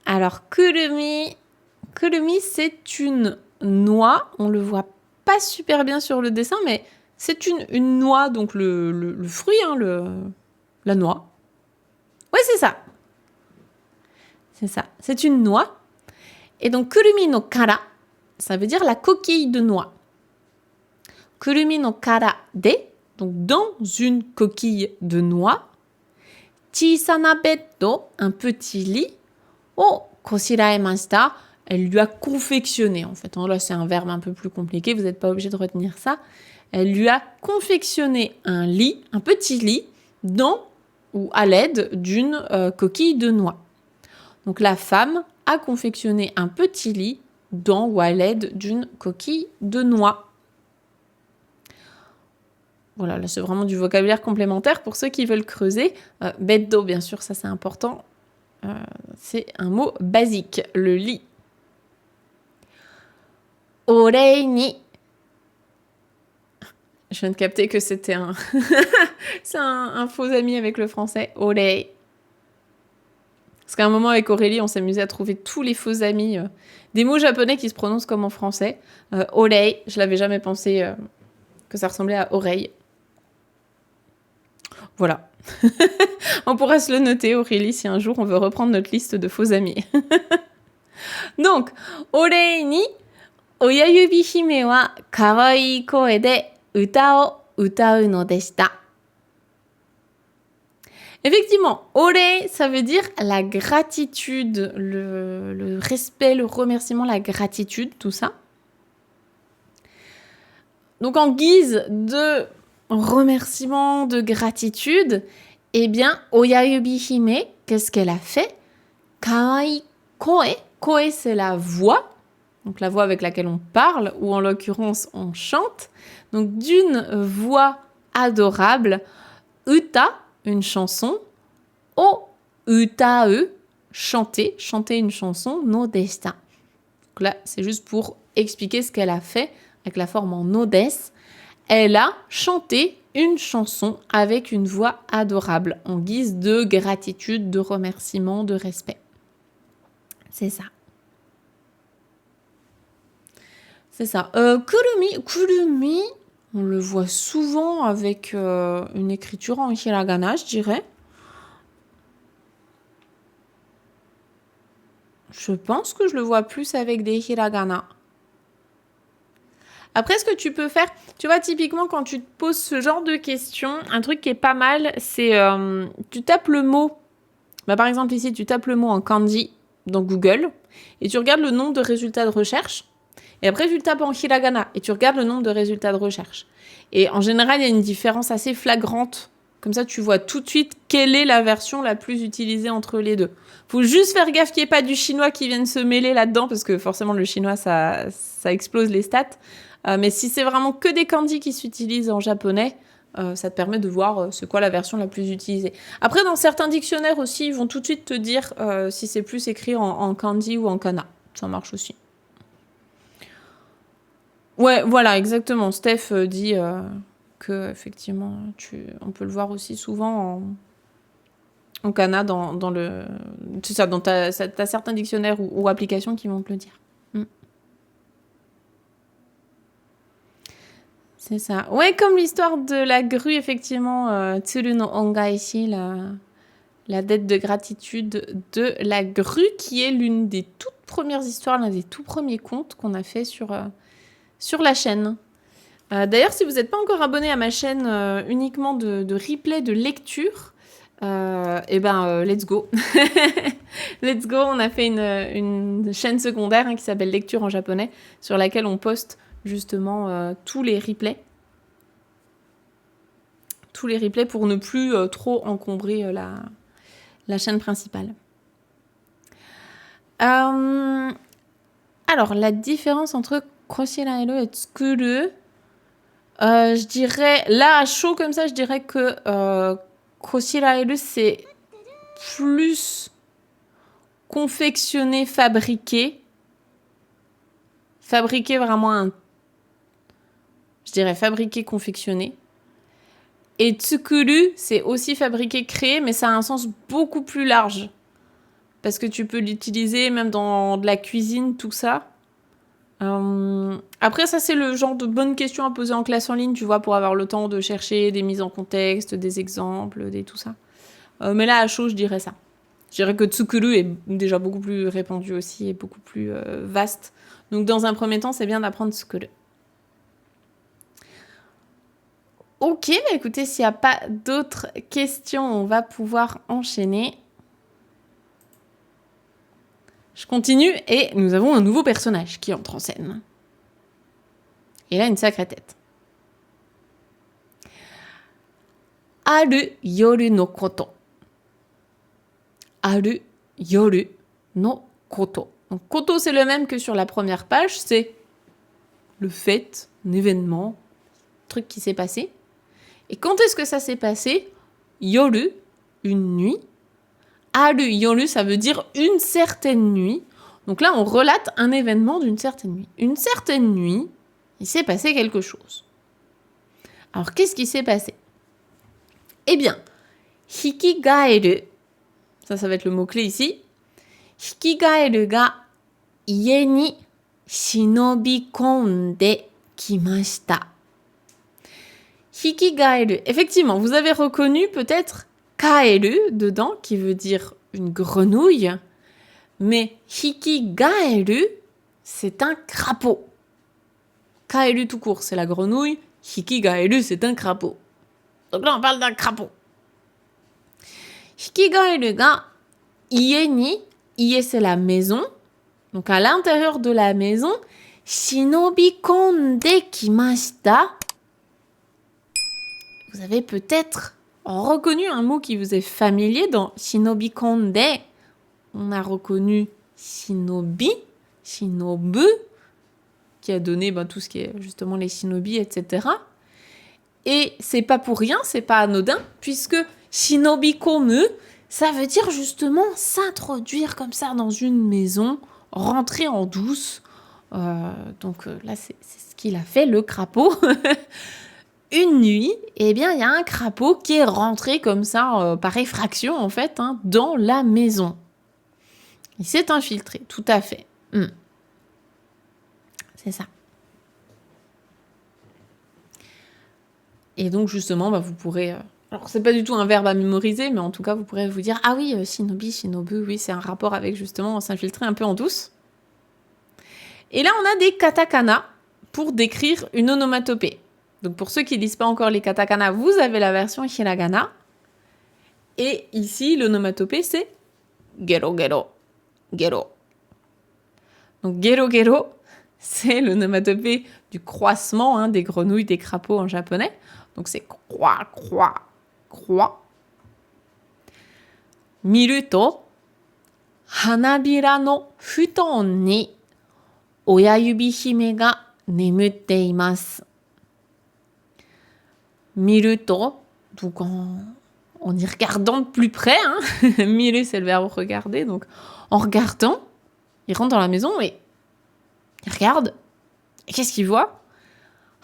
Alors, kurumi. Kurumi, c'est une noix. On le voit pas super bien sur le dessin, mais c'est une noix, donc le fruit, la noix. Ouais, c'est ça. C'est ça. C'est une noix. Et donc, kurumi no kara, ça veut dire la coquille de noix. Kurumi no kara de, donc dans une coquille de noix. Chisana beddo, un petit lit. O koshiraemashita, elle lui a confectionné, en fait. Là, c'est un verbe un peu plus compliqué, vous n'êtes pas obligé de retenir ça. Elle lui a confectionné un lit, un petit lit, dans ou à l'aide d'une coquille de noix. Donc, la femme a confectionné un petit lit dans ou à l'aide d'une coquille de noix. Voilà, là, c'est vraiment du vocabulaire complémentaire pour ceux qui veulent creuser. Beddo, bien sûr, ça, c'est important. C'est un mot basique, le lit. Orei ni. Je viens de capter que c'était c'est un faux ami avec le français. Orei. Parce qu'à un moment avec Aurélie, on s'amusait à trouver tous les faux amis, des mots japonais qui se prononcent comme en français. Orei, je l'avais jamais pensé que ça ressemblait à oreille. Voilà. On pourra se le noter, Aurélie, si un jour on veut reprendre notre liste de faux amis. Donc, orei ni oyayubi hime wa kawaii koe de uta o utau no deshita. Effectivement, orei, ça veut dire la gratitude, le respect, le remerciement, la gratitude, tout ça. Donc, en guise de remerciement, de gratitude, eh bien, oyayubi hime, qu'est-ce qu'elle a fait? Kawaii koe. Koe, c'est la voix. Donc, la voix avec laquelle on parle, ou en l'occurrence, on chante. Donc, d'une voix adorable. Uta, une chanson. O utae, chanter une chanson. No deshita. Donc là, c'est juste pour expliquer ce qu'elle a fait avec la forme en no des. Elle a chanté une chanson avec une voix adorable, en guise de gratitude, de remerciement, de respect. C'est ça. C'est ça. Kurumi, on le voit souvent avec une écriture en hiragana, je dirais. Je pense que je le vois plus avec des hiragana. Après, ce que tu peux faire, tu vois, typiquement, quand tu te poses ce genre de questions, un truc qui est pas mal, c'est tu tapes le mot. Bah, par exemple, ici, tu tapes le mot en kanji dans Google et tu regardes le nombre de résultats de recherche. Et après, tu le tapes en hiragana et tu regardes le nombre de résultats de recherche. Et en général, il y a une différence assez flagrante. Comme ça, tu vois tout de suite quelle est la version la plus utilisée entre les deux. Faut juste faire gaffe qu'il n'y ait pas du chinois qui vienne se mêler là-dedans, parce que forcément, le chinois, ça explose les stats. Mais si c'est vraiment que des kanji qui s'utilisent en japonais, ça te permet de voir c'est quoi la version la plus utilisée. Après, dans certains dictionnaires aussi, ils vont tout de suite te dire si c'est plus écrit en kanji ou en kana. Ça marche aussi. Ouais, voilà, exactement. Steph dit que effectivement, on peut le voir aussi souvent en kana dans le... C'est ça, t'as certains dictionnaires ou applications qui vont te le dire. C'est ça. Ouais, comme l'histoire de la grue, effectivement, Tsuru no Ongaishi, la dette de gratitude de la grue, qui est l'une des toutes premières histoires, l'un des tout premiers contes qu'on a fait sur la chaîne. D'ailleurs, si vous n'êtes pas encore abonné à ma chaîne uniquement de replay de lecture, let's go. Let's go, on a fait une chaîne secondaire qui s'appelle Lecture en japonais, sur laquelle on poste justement tous les replays. Tous les replays pour ne plus trop encombrer la chaîne principale. Alors, la différence entre Koshiraeru et Tsukuru, je dirais, là, à chaud comme ça, je dirais que Koshiraeru, c'est plus confectionné, fabriqué. Fabriqué vraiment je dirais fabriqué, confectionné. Et tsukuru, c'est aussi fabriqué, créé, mais ça a un sens beaucoup plus large. Parce que tu peux l'utiliser même dans de la cuisine, tout ça. Après, ça, c'est le genre de bonnes questions à poser en classe en ligne, tu vois, pour avoir le temps de chercher des mises en contexte, des exemples, tout ça. Mais là, à chaud, je dirais ça. Je dirais que tsukuru est déjà beaucoup plus répandu aussi et beaucoup plus vaste. Donc, dans un premier temps, c'est bien d'apprendre tsukuru. Ok, bah écoutez, s'il n'y a pas d'autres questions, on va pouvoir enchaîner. Je continue et nous avons un nouveau personnage qui entre en scène. Il a une sacrée tête. Aru yoru no koto. Aru yoru no koto. Donc, koto, c'est le même que sur la première page. C'est le fait, un événement, un truc qui s'est passé. Et quand est-ce que ça s'est passé? Yoru, une nuit. Aru yoru, ça veut dire une certaine nuit. Donc là, on relate un événement d'une certaine nuit. Une certaine nuit, il s'est passé quelque chose. Alors, qu'est-ce qui s'est passé? Eh bien, hikigaeru, ça va être le mot-clé ici. Hikigaeru ga ie ni shinobikonde kimashita. Hikigaeru. Effectivement, vous avez reconnu peut-être kaeru dedans, qui veut dire une grenouille. Mais hikigaeru, c'est un crapaud. Kaeru tout court, c'est la grenouille. Hikigaeru, c'est un crapaud. Donc là, on parle d'un crapaud. Hikigaeru ga ie ni, ie c'est la maison. Donc à l'intérieur de la maison, shinobikonde kimashita. Vous avez peut-être reconnu un mot qui vous est familier dans shinobikonde. On a reconnu shinobi, shinobu, qui a donné tout ce qui est justement les shinobi, etc. Et c'est pas pour rien, c'est pas anodin, puisque shinobikomu, ça veut dire justement s'introduire comme ça dans une maison, rentrer en douce. Donc là, c'est ce qu'il a fait, le crapaud. Une nuit, eh bien, il y a un crapaud qui est rentré comme ça, par effraction en fait, hein, dans la maison. Il s'est infiltré, tout à fait. C'est ça. Et donc justement, bah, vous pourrez... alors c'est pas du tout un verbe à mémoriser, mais en tout cas, vous pourrez vous dire « Ah oui, shinobi, shinobu, oui, c'est un rapport avec justement s'infiltrer un peu en douce. » Et là, on a des katakana pour décrire une onomatopée. Donc pour ceux qui ne lisent pas encore les katakana, vous avez la version hiragana. Et ici, l'onomatopée, c'est gero gero, gero. Donc gero gero, c'est l'onomatopée du croissement, hein, des grenouilles, des crapauds en japonais. Donc c'est croix, croix, croix. Miru to, hanabira no futon ni oyayubi hime ga nemutte imasu. Miru to, donc en y regardant de plus près, hein. Miru c'est le verbe regarder, donc en regardant, il rentre dans la maison et il regarde. Et qu'est-ce qu'il voit?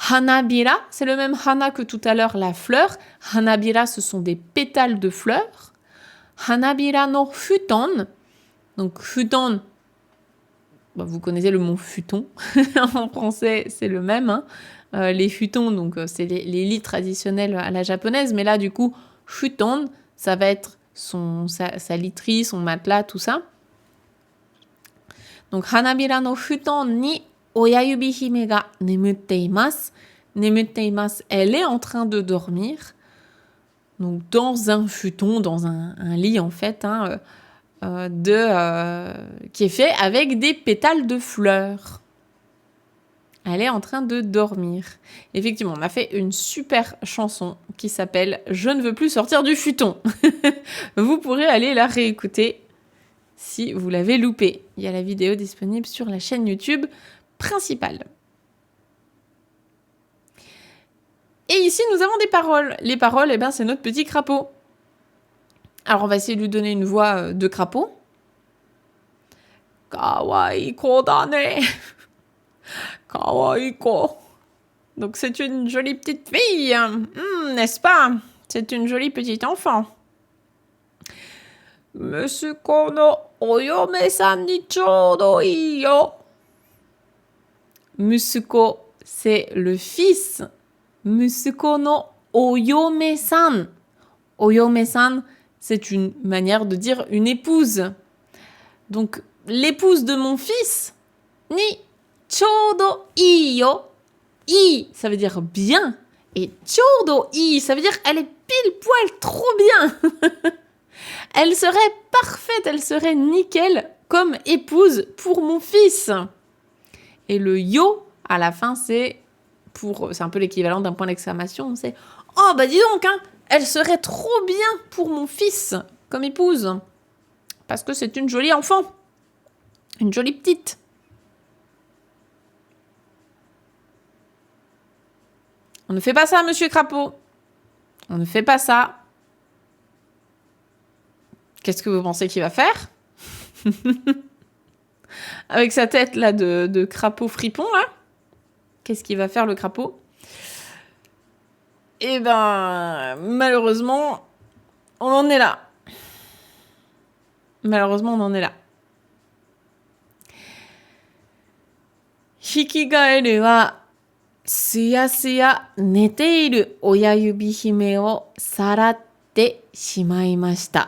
Hanabira, c'est le même hana que tout à l'heure, la fleur. Hanabira, ce sont des pétales de fleurs. Hanabira no futon, donc futon, bah, vous connaissez le mot futon. En français, c'est le même, hein. Les futons, donc c'est les lits traditionnels à la japonaise, mais là du coup, futon, ça va être sa literie, son matelas, tout ça. Donc hanabira no futon ni oyayubi hime ga nemutte imasu. Nemutte imasu, elle est en train de dormir. Donc dans un futon, dans un lit en fait, hein, qui est fait avec des pétales de fleurs. Elle est en train de dormir. Effectivement, on a fait une super chanson qui s'appelle « Je ne veux plus sortir du futon ». Vous pourrez aller la réécouter si vous l'avez loupée. Il y a la vidéo disponible sur la chaîne YouTube principale. Et ici, nous avons des paroles. Les paroles, eh ben, c'est notre petit crapaud. Alors, on va essayer de lui donner une voix de crapaud. Kawaii ko da ne. Kawaii ko. Donc, c'est une jolie petite fille, n'est-ce pas? C'est une jolie petite enfant. Musuko no oyome-san ni choudo ii yo. Musuko, c'est le fils. Musuko no oyome-san. Oyome-san, c'est une manière de dire une épouse. Donc, l'épouse de mon fils, ni choudo ii yo. I, ça veut dire bien. Et choudo ii, ça veut dire elle est pile poil trop bien. Elle serait parfaite, elle serait nickel comme épouse pour mon fils. Et le yo, à la fin, c'est un peu l'équivalent d'un point d'exclamation. C'est « Oh, bah dis donc, hein, elle serait trop bien pour mon fils comme épouse. Parce que c'est une jolie enfant. Une jolie petite. » On ne fait pas ça, monsieur Crapaud. On ne fait pas ça. Qu'est-ce que vous pensez qu'il va faire? Avec sa tête là de crapaud fripon là. Qu'est-ce qu'il va faire le crapaud? Eh ben, malheureusement, on en est là. Malheureusement, on en est là. Hikigaeru wa suya nete iru oyayubi hime o saratte shimaimashita.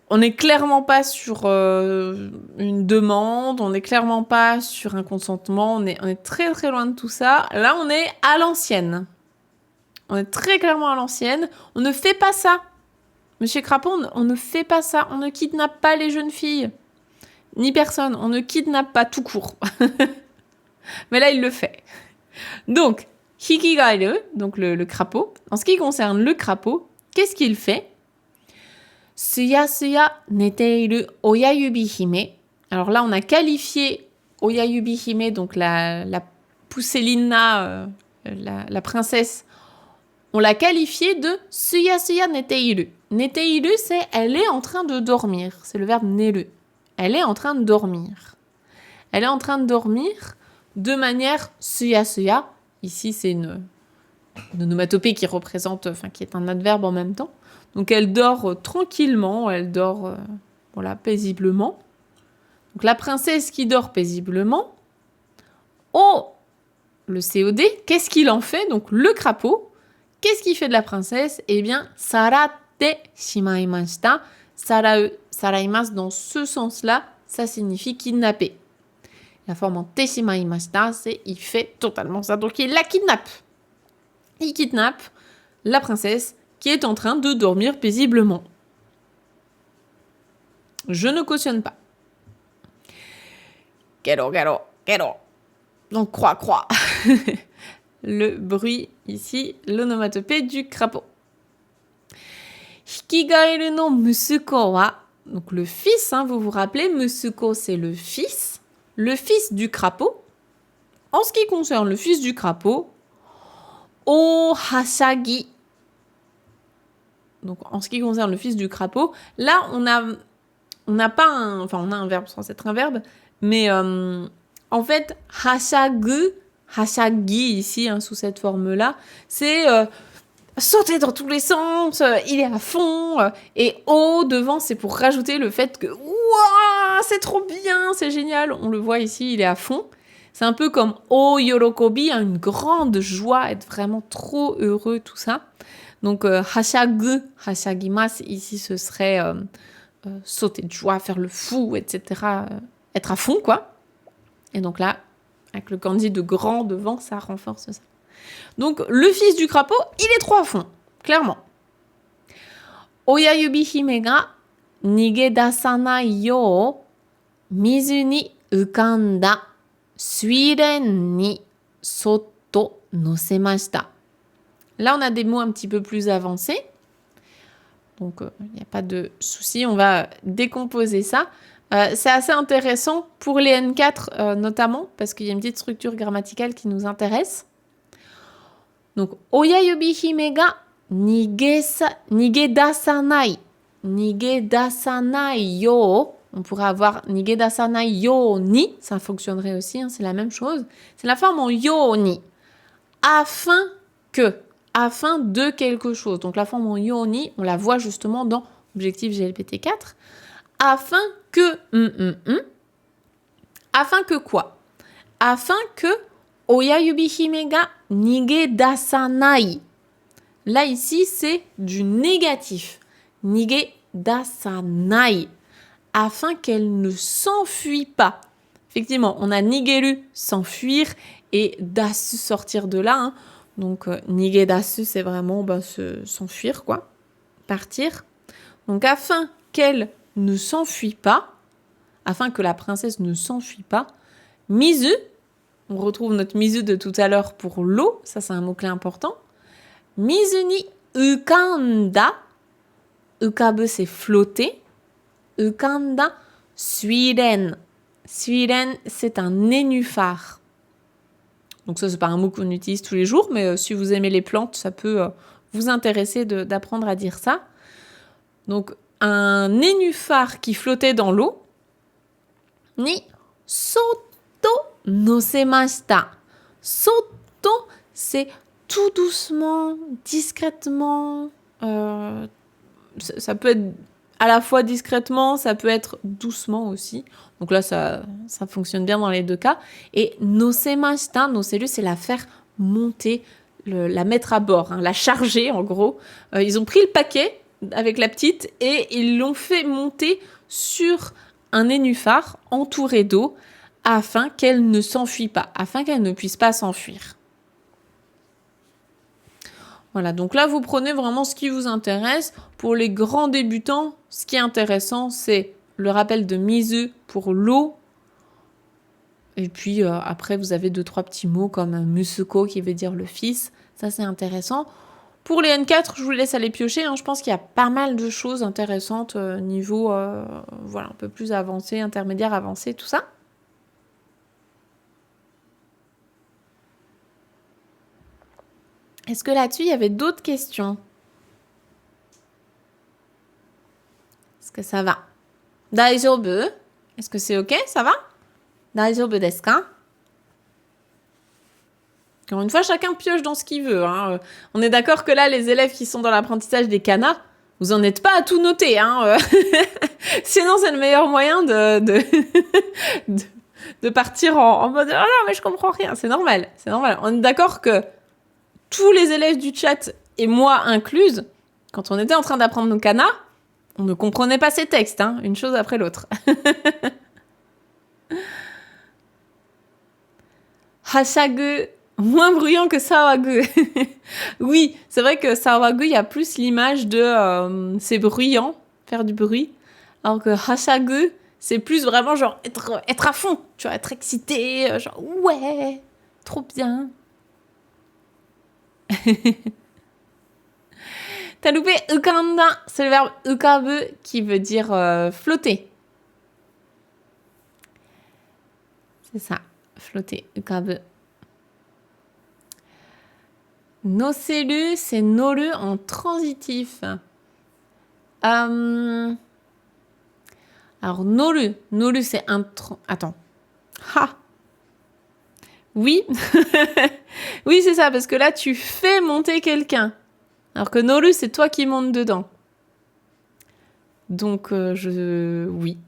On n'est clairement pas sur une demande, on n'est clairement pas sur un consentement, on est très très loin de tout ça. Là, on est à l'ancienne. On est très clairement à l'ancienne. On ne fait pas ça. Monsieur Crapaud, on ne fait pas ça. On ne kidnappe pas les jeunes filles. Ni personne. On ne kidnappe pas tout court. Mais là, il le fait. Donc, Hikigaeru, donc le crapaud. En ce qui concerne le crapaud, qu'est-ce qu'il fait? Suya neteiru oyayubi hime. Alors là, on a qualifié oyayubi hime, donc la poussélina, la princesse, on l'a qualifiée de suya suya neteiru. Neteiru, c'est elle est en train de dormir. C'est le verbe neru. Elle est en train de dormir. Elle est en train de dormir de manière suya suya. Ici, c'est une onomatopée qui représente, enfin qui est un adverbe en même temps. Donc elle dort tranquillement, elle dort paisiblement. Donc la princesse qui dort paisiblement. Oh, le COD, qu'est-ce qu'il en fait? Donc le crapaud, qu'est-ce qu'il fait de la princesse? Eh bien, sarate shimaimashita. Saraimasu dans ce sens-là, ça signifie kidnapper. La forme en te shimaimashita, c'est il fait totalement ça. Donc il la kidnappe. Il kidnappe la princesse qui est en train de dormir paisiblement. Je ne cautionne pas. Garo. Donc croix. Le bruit ici, l'onomatopée du crapaud. Hikigaeru no musuko wa, donc le fils, vous vous rappelez, musuko c'est le fils du crapaud. En ce qui concerne le fils du crapaud, o hashagi. Donc en ce qui concerne le fils du crapaud, là on a pas on a un verbe sans être un verbe, mais en fait hashagi ici sous cette forme-là, c'est sauter dans tous les sens, il est à fond, et o devant c'est pour rajouter le fait que ouah, c'est trop bien, c'est génial, on le voit ici, il est à fond. C'est un peu comme o yorokobi, une grande joie, être vraiment trop heureux, tout ça. Donc hashagimasu ici ce serait sauter de joie, faire le fou, etc. Être à fond, quoi. Et donc là, avec le kanji de grand devant, ça renforce ça. Donc, le fils du crapaud, il est trop à fond, clairement. Oyayubi hime ga nigedasanai you mizu ni ukanda suiren ni sotto nosemashita. Là, on a des mots un petit peu plus avancés. Donc, il n'y a pas de souci, on va décomposer ça. C'est assez intéressant pour les N4 notamment, parce qu'il y a une petite structure grammaticale qui nous intéresse. Donc, oyayubi hime ga nigedasanai. Nigedasanai yo. On pourrait avoir nigedasanai yo ni. Ça fonctionnerait aussi, c'est la même chose. C'est la forme en yo ni. Afin que. Afin de quelque chose. Donc, la forme en yo ni, on la voit justement dans Objectif GLPT 4. Afin que. Afin que quoi? Afin que. Oyayubi hime ga nigedasanai. Là, ici, c'est du négatif. Nigedasanai. Afin qu'elle ne s'enfuit pas. Effectivement, on a nigeru, s'enfuir, et dasu, sortir de là. Donc, nigedasu, c'est vraiment s'enfuir, quoi. Partir. Donc, afin qu'elle ne s'enfuit pas, afin que la princesse ne s'enfuit pas, mizu, on retrouve notre mizu de tout à l'heure pour l'eau, ça c'est un mot-clé important. Mizu ni ukanda, ukabu c'est flotter, ukanda suiren. Suiren c'est un nénuphar. Donc ça c'est pas un mot qu'on utilise tous les jours, mais si vous aimez les plantes, ça peut vous intéresser d'apprendre à dire ça. Donc un nénuphar qui flottait dans l'eau, ni soto nosemashita. Soto, c'est tout doucement, discrètement. Ça peut être à la fois discrètement, ça peut être doucement aussi. Donc là, ça fonctionne bien dans les deux cas. Et nosemashita, noseru, c'est la faire monter, la mettre à bord, la charger en gros. Ils ont pris le paquet avec la petite et ils l'ont fait monter sur un nénuphar entouré d'eau afin qu'elle ne s'enfuit pas, afin qu'elle ne puisse pas s'enfuir. Voilà, donc là, vous prenez vraiment ce qui vous intéresse. Pour les grands débutants, ce qui est intéressant, c'est le rappel de mizu pour l'eau. Et puis, après, vous avez 2-3 petits mots comme musuko qui veut dire le fils. Ça, c'est intéressant. Pour les N4, je vous laisse aller piocher. Je pense qu'il y a pas mal de choses intéressantes niveau un peu plus avancé, intermédiaire, avancé, tout ça. Est-ce que là-dessus, il y avait d'autres questions? Est-ce que ça va? Daijoubu? Est-ce que c'est ok? Ça va? Daijoubu desu ka? Encore une fois, chacun pioche dans ce qu'il veut. Hein. On est d'accord que là, les élèves qui sont dans l'apprentissage des kanas, vous en êtes pas à tout noter. Hein. Sinon, c'est le meilleur moyen de partir en mode « Oh non, mais je comprends rien ». C'est normal, c'est normal. On est d'accord que tous les élèves du chat, et moi incluse, quand on était en train d'apprendre nos kanas, on ne comprenait pas ces textes, hein, une chose après l'autre. Hashagu, moins bruyant que sawagu. Oui, c'est vrai que sawagu, il y a plus l'image de c'est bruyant, faire du bruit, alors que hashagu, c'est plus vraiment genre être à fond, tu vois, être excité, genre ouais, trop bien. T'as loupé ukanda, c'est le verbe ukabu qui veut dire flotter. C'est ça, flotter, ukabu. Noseru, c'est noru en transitif. Alors, noru, c'est un... Attends. Ha! Oui. Oui, c'est ça, parce que là, tu fais monter quelqu'un. Alors que noru, c'est toi qui montes dedans. Donc, oui.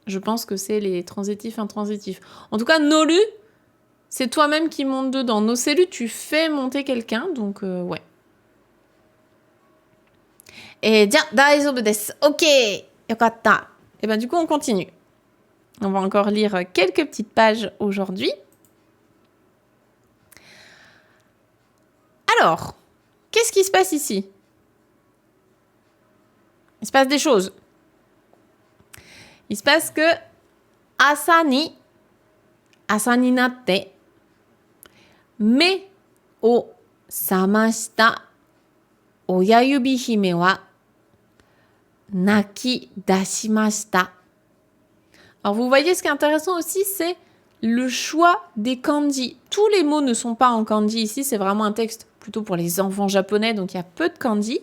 Je pense que c'est les transitifs intransitifs. En tout cas, noru, c'est toi-même qui montes dedans. Noseru, tu fais monter quelqu'un, donc ouais. Et ja, daijoubu desu. Ok, yokatta. Et ben du coup, on continue. On va encore lire quelques petites pages aujourd'hui. Alors, qu'est-ce qui se passe ici? Il se passe des choses. Il se passe que asa ni natte, me o samashita oyayubi hime wa naki dashimashita. Alors vous voyez, ce qui est intéressant aussi, c'est le choix des kanji. Tous les mots ne sont pas en kanji ici, c'est vraiment un texte plutôt pour les enfants japonais, donc il y a peu de kanji.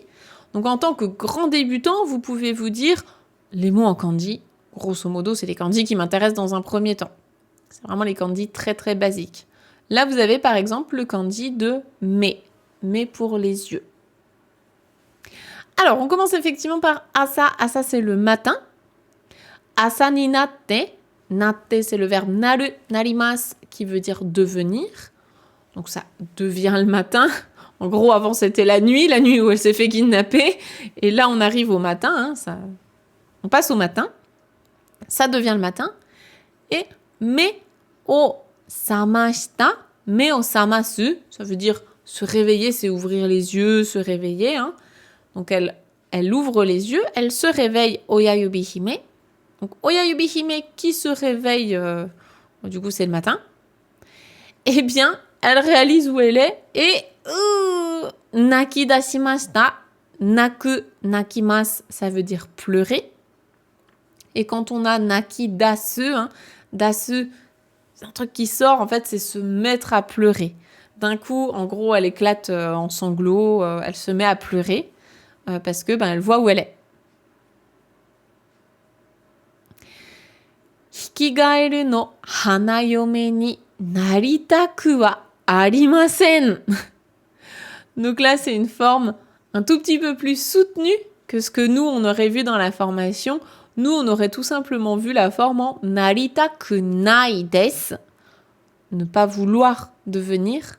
Donc en tant que grand débutant, vous pouvez vous dire, les mots en kanji, grosso modo, c'est les kanji qui m'intéressent dans un premier temps. C'est vraiment les kanji très très basiques. Là, vous avez par exemple le kanji de me pour les yeux. Alors, on commence effectivement par asa. Asa, c'est le matin. Asa ni natte. Natte, c'est le verbe naru, narimasu, qui veut dire devenir. Donc ça devient le matin. En gros, avant, c'était la nuit où elle s'est fait kidnapper. Et là, on arrive au matin. Hein, on passe au matin. Ça devient le matin. Et me o samashita, me o samasu, ça veut dire se réveiller, c'est ouvrir les yeux, se réveiller. Hein. Donc elle ouvre les yeux, elle se réveille, oyayubi hime. Donc oyayubi hime qui se réveille, du coup c'est le matin. Eh bien, elle réalise où elle est et naki dashimashita. Naku, nakimasu, ça veut dire pleurer. Et quand on a naki dasu, hein, dasu, c'est un truc qui sort, en fait, c'est se mettre à pleurer. D'un coup, en gros, elle éclate en sanglots, elle se met à pleurer parce que elle voit où elle est. Hikigaeru no hanayome ni naritaku wa arimasen. Donc là, c'est une forme un tout petit peu plus soutenue que ce que nous, on aurait vu dans la formation. Nous, on aurait tout simplement vu la forme en naritaku nai desu, ne pas vouloir devenir.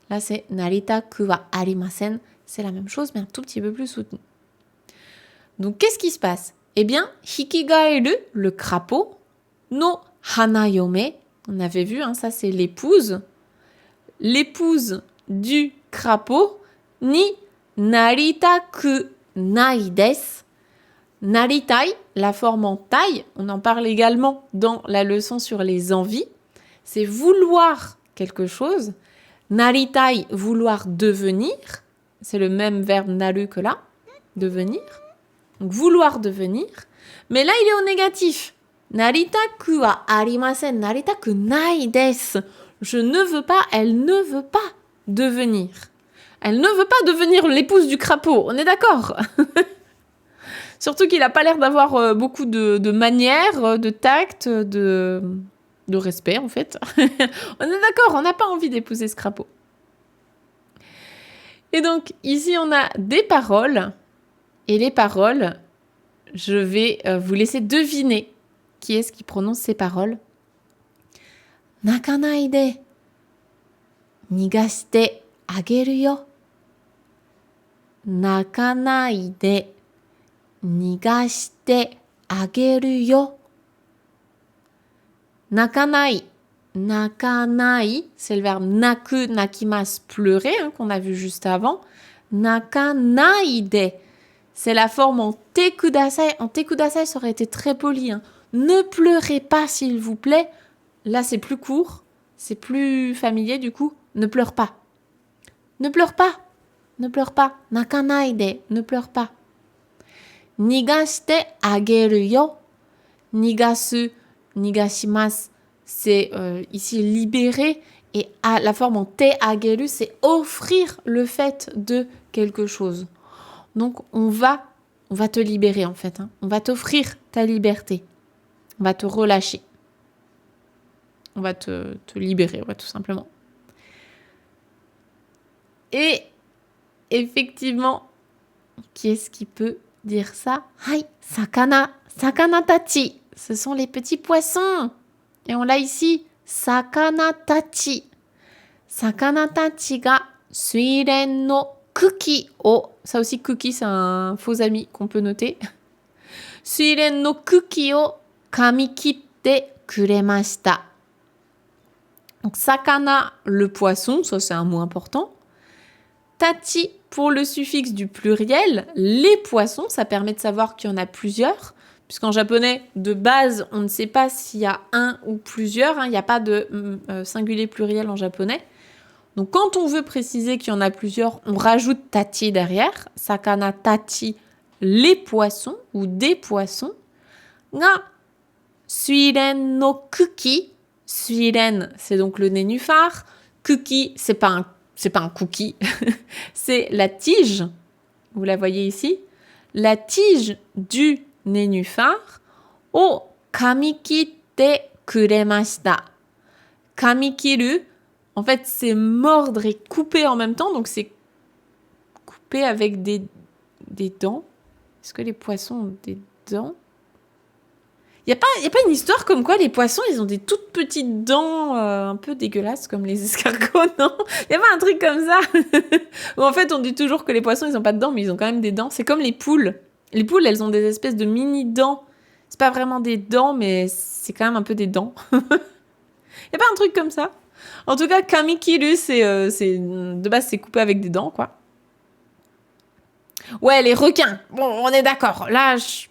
Là, c'est naritaku wa arimasen. C'est la même chose, mais un tout petit peu plus soutenu. Donc, qu'est-ce qui se passe? Eh bien, hikigaeru, le crapaud, no hanayome, on avait vu, hein, ça c'est l'épouse. L'épouse du crapaud, ni naritaku nai desu. Naritai, la forme en taille, on en parle également dans la leçon sur les envies, c'est vouloir quelque chose. Naritai, vouloir devenir, c'est le même verbe naru que là, devenir. Donc vouloir devenir, mais là il est au négatif. Naritaku wa arimasen, naritaku nai desu. Je ne veux pas, elle ne veut pas devenir. Elle ne veut pas devenir l'épouse du crapaud, on est d'accord? Surtout qu'il n'a pas l'air d'avoir beaucoup de manières, de tact, de respect, en fait. On est d'accord, on n'a pas envie d'épouser ce crapaud. Et donc, ici, on a des paroles. Et les paroles, je vais vous laisser deviner qui est-ce qui prononce ces paroles. Nakanai de nigashite ageru yo. Nakanai de nigashite ageru yo. Nakanai. Nakanai, c'est le verbe naku, nakimasu, pleurer, qu'on a vu juste avant. Nakanai de, c'est la forme en te kudasai. En te kudasai, ça aurait été très poli. Ne pleurez pas, s'il vous plaît. Là, c'est plus court, c'est plus familier du coup. Ne pleure pas. Ne pleure pas. Ne pleure pas. Nakanai de, ne pleure pas. Nigashite ageru yo. Nigasu, nigashimasu, c'est ici libérer. Et la forme en te ageru, c'est offrir le fait de quelque chose. Donc, on va te libérer en fait. On va t'offrir ta liberté. On va te relâcher. On va te libérer, tout simplement. Et effectivement, qui est-ce qui peut dire ça? Hai, sakana, sakana tachi. Ce sont les petits poissons. Et on l'a ici, sakana tachi. Sakana tachi ga suiren no kuki o. Ça aussi, kuki, c'est un faux ami qu'on peut noter. Suiren no kuki o kamikitte kuremashita. Donc, sakana, le poisson, ça c'est un mot important. Tachi, pour le suffixe du pluriel, les poissons, ça permet de savoir qu'il y en a plusieurs. Puisqu'en japonais, de base, on ne sait pas s'il y a un ou plusieurs. Il n'y a pas de singulier pluriel en japonais. Donc, quand on veut préciser qu'il y en a plusieurs, on rajoute tachi derrière. Sakana tachi, les poissons ou des poissons. Ga suiren no kuki. Suiren, c'est donc le nénuphar. Kuki, c'est pas un cookie. C'est la tige. Vous la voyez ici. La tige du nénuphar. O kamikitte kuremashita. Kamikiru, en fait, c'est mordre et couper en même temps. Donc, c'est couper avec des dents. Est-ce que les poissons ont des dents? Il n'y a pas une histoire comme quoi les poissons, ils ont des toutes petites dents un peu dégueulasses comme les escargots, non? Il n'y a pas un truc comme ça? Ou en fait, on dit toujours que les poissons, ils n'ont pas de dents, mais ils ont quand même des dents. C'est comme les poules. Les poules, elles ont des espèces de mini-dents. C'est pas vraiment des dents, mais c'est quand même un peu des dents. Il n'y a pas un truc comme ça? En tout cas, kamikiru, de base, c'est coupé avec des dents, quoi. Ouais, les requins. Bon, on est d'accord. Là, je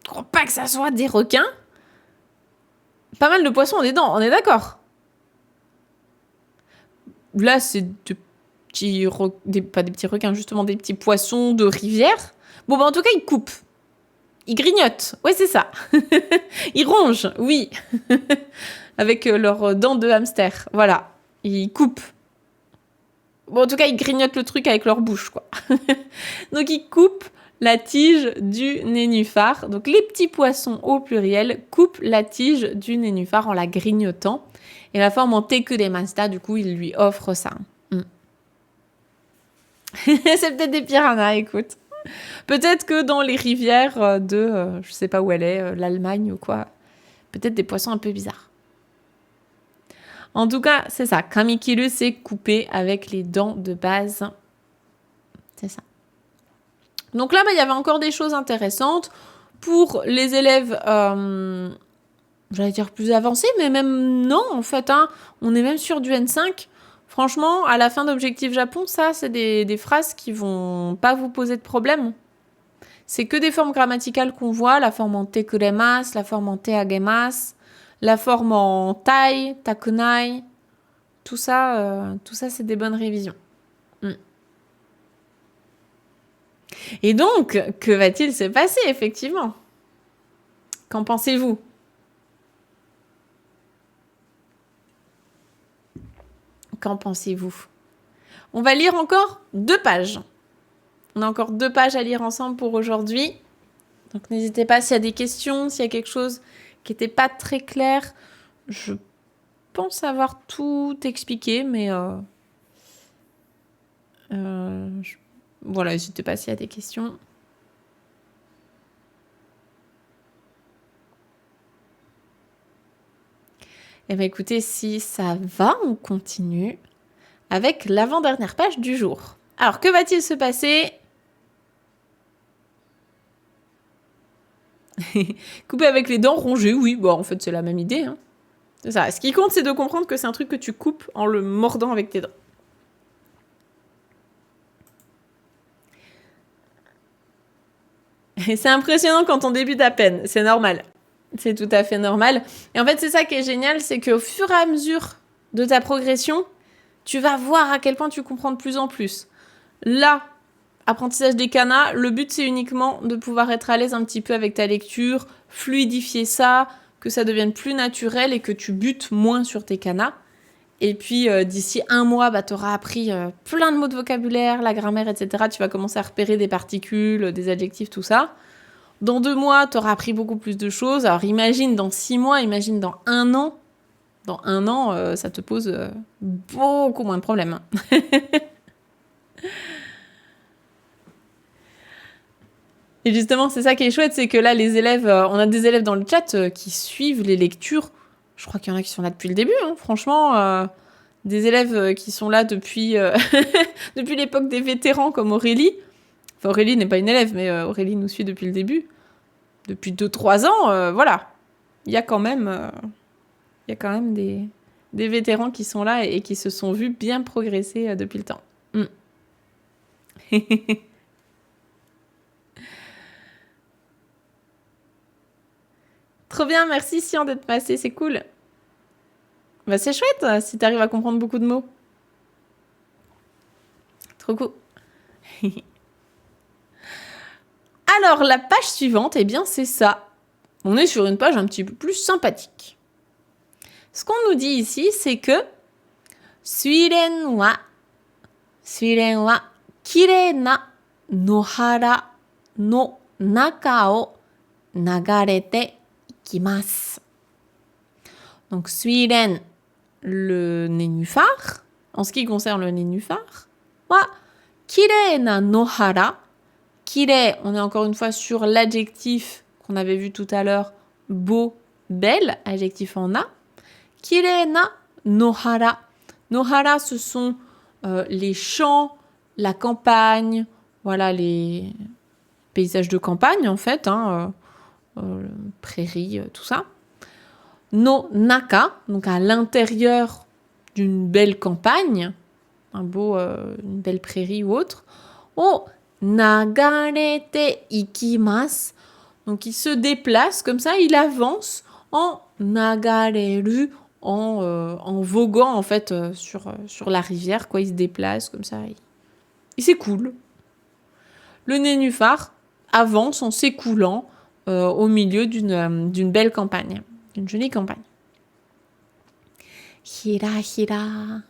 crois pas que ça soit des requins. Pas mal de poissons ont des dents, on est d'accord. Là, c'est pas des petits requins, justement des petits poissons de rivière. Bon, en tout cas, ils coupent. Ils grignotent. Ouais, c'est ça. Ils rongent, oui. Avec leurs dents de hamster. Voilà. Ils coupent. Bon, en tout cas, ils grignotent le truc avec leur bouche, quoi. Donc, ils coupent la tige du nénuphar. Donc, les petits poissons au pluriel coupent la tige du nénuphar en la grignotant. Et la forme en te kuremashita, du coup, il lui offre ça. C'est peut-être des piranhas, écoute. Peut-être que dans les rivières je sais pas où elle est, l'Allemagne ou quoi, peut-être des poissons un peu bizarres. En tout cas, c'est ça. Kamikiru, c'est couper avec les dents de base. C'est ça. Donc là, il y avait encore des choses intéressantes. Pour les élèves, j'allais dire plus avancés, mais même non, en fait. On est même sur du N5. Franchement, à la fin d'Objectif Japon, ça, c'est des phrases qui vont pas vous poser de problème. C'est que des formes grammaticales qu'on voit, la forme en te kuremasu, la forme en te agemasu, la forme en tai, takunai. Tout ça, c'est des bonnes révisions. Et donc, que va-t-il se passer, effectivement? Qu'en pensez-vous? Qu'en pensez-vous? On va lire encore 2 pages. On a encore 2 pages à lire ensemble pour aujourd'hui. Donc n'hésitez pas s'il y a des questions, s'il y a quelque chose qui n'était pas très clair. Je pense avoir tout expliqué, mais voilà, n'hésitez pas s'il y a des questions. Eh bien écoutez, si ça va, on continue avec l'avant-dernière page du jour. Alors, que va-t-il se passer? Couper avec les dents, ronger, oui, bon, en fait, c'est la même idée. Hein. C'est ça. Ce qui compte, c'est de comprendre que c'est un truc que tu coupes en le mordant avec tes dents. Et c'est impressionnant quand on débute à peine, c'est normal. C'est tout à fait normal. Et en fait, c'est ça qui est génial, c'est qu'au fur et à mesure de ta progression, tu vas voir à quel point tu comprends de plus en plus. Là, apprentissage des kanas, le but c'est uniquement de pouvoir être à l'aise un petit peu avec ta lecture, fluidifier ça, que ça devienne plus naturel et que tu butes moins sur tes kanas. Et puis d'ici 1 mois, tu auras appris plein de mots de vocabulaire, la grammaire, etc. Tu vas commencer à repérer des particules, des adjectifs, tout ça. Dans 2 mois, tu auras appris beaucoup plus de choses. Alors imagine dans 6 mois, imagine dans 1 an. Dans 1 an, ça te pose beaucoup moins de problèmes. Et justement, c'est ça qui est chouette, c'est que là, les élèves, on a des élèves dans le chat qui suivent les lectures. Je crois qu'il y en a qui sont là depuis le début, hein. Franchement, des élèves qui sont là depuis, depuis l'époque des vétérans comme Aurélie. Enfin, Aurélie n'est pas une élève, mais Aurélie nous suit depuis le début. Depuis 2-3 ans, voilà. Il y a quand même des vétérans qui sont là et qui se sont vus bien progresser depuis le temps. Trop bien, merci Sian d'être passé, c'est cool. Bah c'est chouette si t'arrives à comprendre beaucoup de mots. Trop cool. Alors, la page suivante, eh bien c'est ça. On est sur une page un petit peu plus sympathique. Ce qu'on nous dit ici, c'est que Suiren wa kirei na nohara no naka o nagarete ikimasu. Donc, suiren, le nénuphar. En ce qui concerne le nénuphar, wa kirei na nohara. Kirei, on est encore une fois sur l'adjectif qu'on avait vu tout à l'heure, beau, belle, adjectif en na. Kirei na nohara. Nohara, ce sont les champs, la campagne, voilà, les paysages de campagne en fait, prairies, tout ça. No naka, donc à l'intérieur d'une belle campagne, une belle prairie ou autre. O nagarete ikimasu, donc il se déplace comme ça, il avance en nagareru, en voguant en fait sur la rivière, quoi. Il se déplace comme ça, il s'écoule. Le nénuphar avance en s'écoulant au milieu d'une belle campagne, d'une jolie campagne. Hira hira.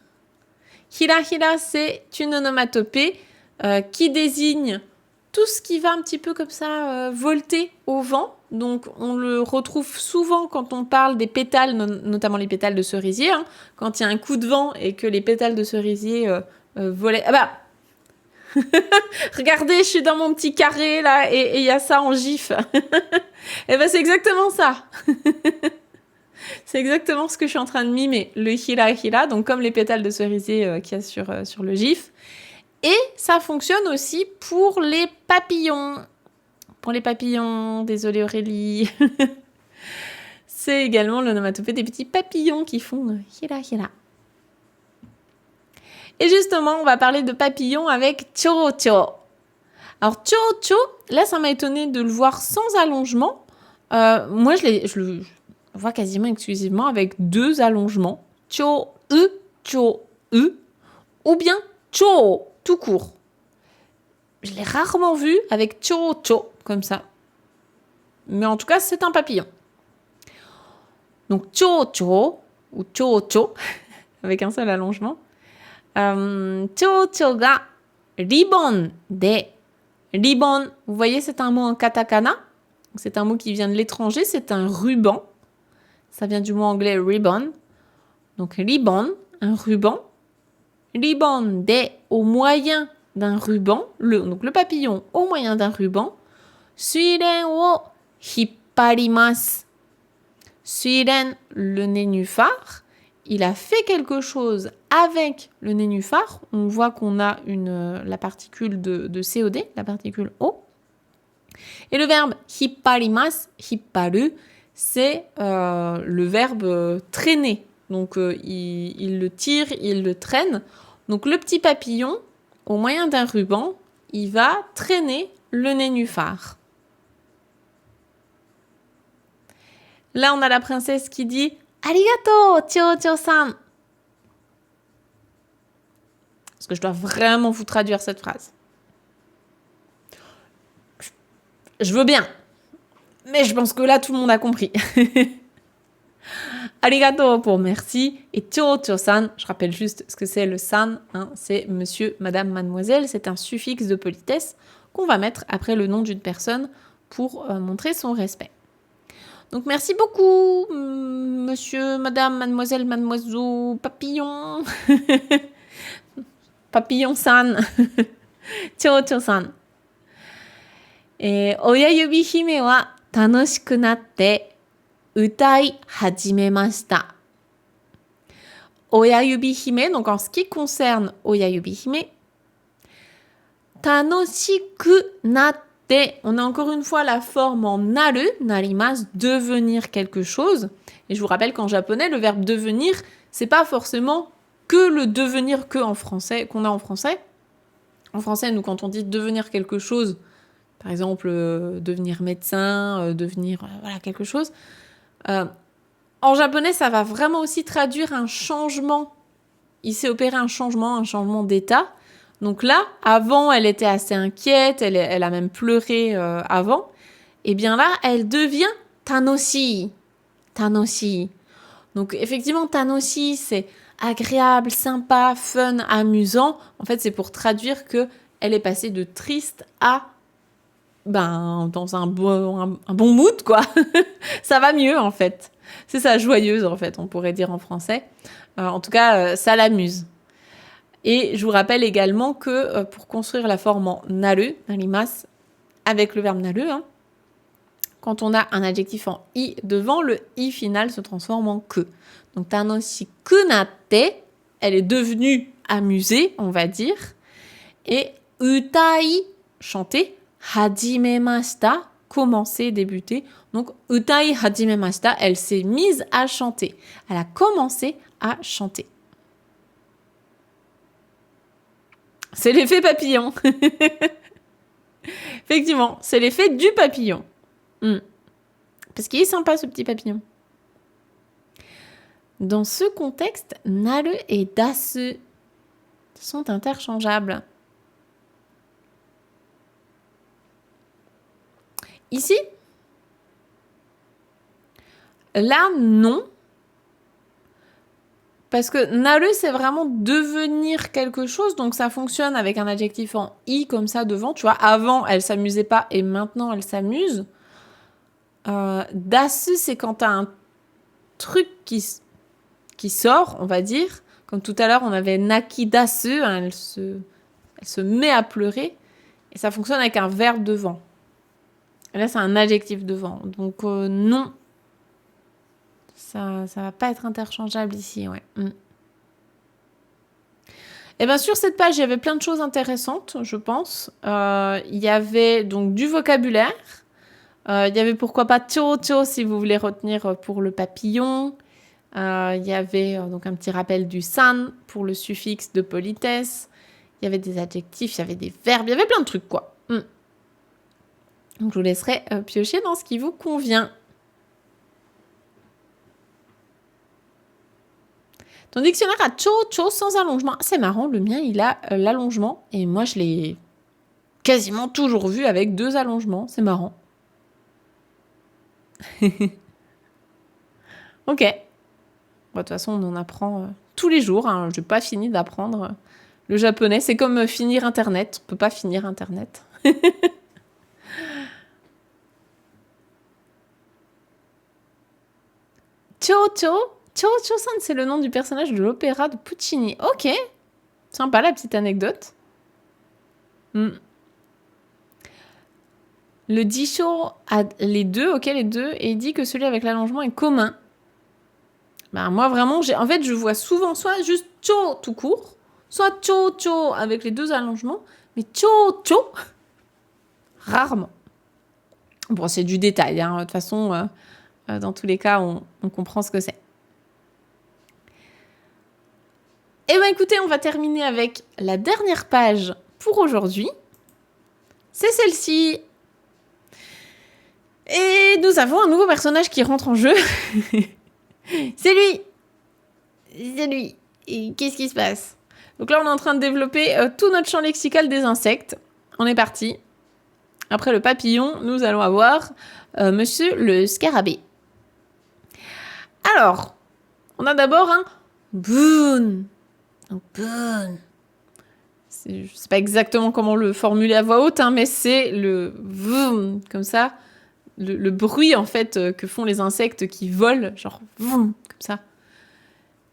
Hira hira, c'est une onomatopée qui désigne tout ce qui va un petit peu comme ça volter au vent. Donc on le retrouve souvent quand on parle des pétales, notamment les pétales de cerisier. Hein, quand il y a un coup de vent et que les pétales de cerisier volaient... Ah bah regardez, je suis dans mon petit carré là et il y a ça en gif. Et ben c'est exactement ça. C'est exactement ce que je suis en train de mimer. Le hira hira, donc comme les pétales de cerisier qu'il y a sur le gif. Et ça fonctionne aussi pour les papillons. Pour les papillons, désolée Aurélie. C'est également l'onomatopée des petits papillons qui font hira hira. Et justement, on va parler de papillons avec chocho. Alors chocho, là ça m'a étonnée de le voir sans allongement. Moi je le vois quasiment exclusivement avec 2 allongements. Cho-u, ou bien cho, tout court. Je l'ai rarement vu avec chocho, comme ça. Mais en tout cas, c'est un papillon. Donc chocho, ou chocho, avec un seul allongement. Chocho ga ribbon de. Ribbon, vous voyez, c'est un mot en katakana. C'est un mot qui vient de l'étranger, c'est un ruban. Ça vient du mot anglais ribbon. Donc ribbon, un ruban. Ribbon de, au moyen d'un ruban. Donc le papillon au moyen d'un ruban. Suiren wo hipparimasu. Suiren, le nénuphar. Il a fait quelque chose avec le nénuphar. On voit qu'on a la particule de COD, la particule O. Et le verbe hipparimasu, hipparu, c'est le verbe traîner. Donc il le tire, il le traîne. Donc le petit papillon, au moyen d'un ruban, il va traîner le nénuphar. Là, on a la princesse qui dit « Arigato, Chocho-san ». Est-ce que je dois vraiment vous traduire cette phrase? Je veux bien, mais je pense que là, tout le monde a compris. Arigato pour merci et Chocho-san, je rappelle juste ce que c'est le san, hein, c'est monsieur, madame, mademoiselle, c'est un suffixe de politesse qu'on va mettre après le nom d'une personne pour montrer son respect. Donc merci beaucoup, monsieur, madame, mademoiselle, mademoiselle, papillon, papillon-san, Chocho-san. 親指姫は楽しくなって歌い始めました。親指姫, donc en ce qui concerne 親指姫, 楽しくなって、on a encore une fois la forme en naru, narimasu, devenir quelque chose. Et je vous rappelle qu'en japonais, le verbe devenir, c'est pas forcément que le devenir qu'on a en français. En français, nous, quand on dit devenir quelque chose, par exemple, devenir médecin, devenir voilà, quelque chose. En japonais, ça va vraiment aussi traduire un changement. Il s'est opéré un changement d'état. Donc là, avant, elle était assez inquiète, elle a même pleuré avant. Et bien là, elle devient tanoshi. Tanoshi. Donc effectivement, tanoshi, c'est agréable, sympa, fun, amusant. En fait, c'est pour traduire que elle est passée de triste à dans un bon mood, quoi. Ça va mieux, en fait. C'est ça, joyeuse, en fait, on pourrait dire en français. En tout cas, ça l'amuse. Et je vous rappelle également que pour construire la forme en naru, narimasu, avec le verbe naru, hein, quand on a un adjectif en i devant, le i final se transforme en que. Donc, tanoshiku natte, elle est devenue amusée, on va dire. Et utai, chanter, hajimemashita, commencer, débuter. Donc, utai hajimemashita, elle s'est mise à chanter. Elle a commencé à chanter. C'est l'effet papillon. Effectivement, c'est l'effet du papillon. Parce qu'il est sympa, ce petit papillon. Dans ce contexte, naru et dasu sont interchangeables. Ici, là, non. Parce que naru, c'est vraiment devenir quelque chose. Donc, ça fonctionne avec un adjectif en i comme ça devant. Tu vois, avant, elle s'amusait pas et maintenant, elle s'amuse. Dasu, c'est quand tu as un truc qui sort, on va dire. Comme tout à l'heure, on avait nakidasu, hein, elle se met à pleurer. Et ça fonctionne avec un verbe devant. Et là, c'est un adjectif devant. Donc, non. Ça va pas être interchangeable ici, ouais. Et bien, sur cette page, il y avait plein de choses intéressantes, je pense. Il y avait donc du vocabulaire. Il y avait pourquoi pas chocho si vous voulez retenir pour le papillon. Il y avait donc un petit rappel du san pour le suffixe de politesse. Il y avait des adjectifs, il y avait des verbes, il y avait plein de trucs, quoi. Donc, je vous laisserai piocher dans ce qui vous convient. Ton dictionnaire a chocho sans allongement. C'est marrant, le mien, il a l'allongement. Et moi, je l'ai quasiment toujours vu avec 2 allongements. C'est marrant. Ok. Bon, de toute façon, on en apprend tous les jours. Hein. Je n'ai pas fini d'apprendre le japonais. C'est comme finir Internet. On ne peut pas finir Internet. Cho-Cho-san, c'est le nom du personnage de l'opéra de Puccini. Ok, sympa la petite anecdote. Le Disho a les deux, ok, les deux, et il dit que celui avec l'allongement est commun. Bah, moi, vraiment, en fait, je vois souvent soit juste Cho tout court, soit Cho avec les deux allongements, mais Cho, rarement. Bon, c'est du détail, hein. De toute façon, dans tous les cas, on comprend ce que c'est. Eh bien, écoutez, on va terminer avec la dernière page pour aujourd'hui. C'est celle-ci. Et nous avons un nouveau personnage qui rentre en jeu. C'est lui. Et qu'est-ce qui se passe? Donc là, on est en train de développer tout notre champ lexical des insectes. On est parti. Après le papillon, nous allons avoir monsieur le scarabée. Alors, on a d'abord un boon. Donc, boon. Je ne sais pas exactement comment le formuler à voix haute, hein, mais c'est le vroom, comme ça. Le bruit, en fait, que font les insectes qui volent, genre, vroom, comme ça.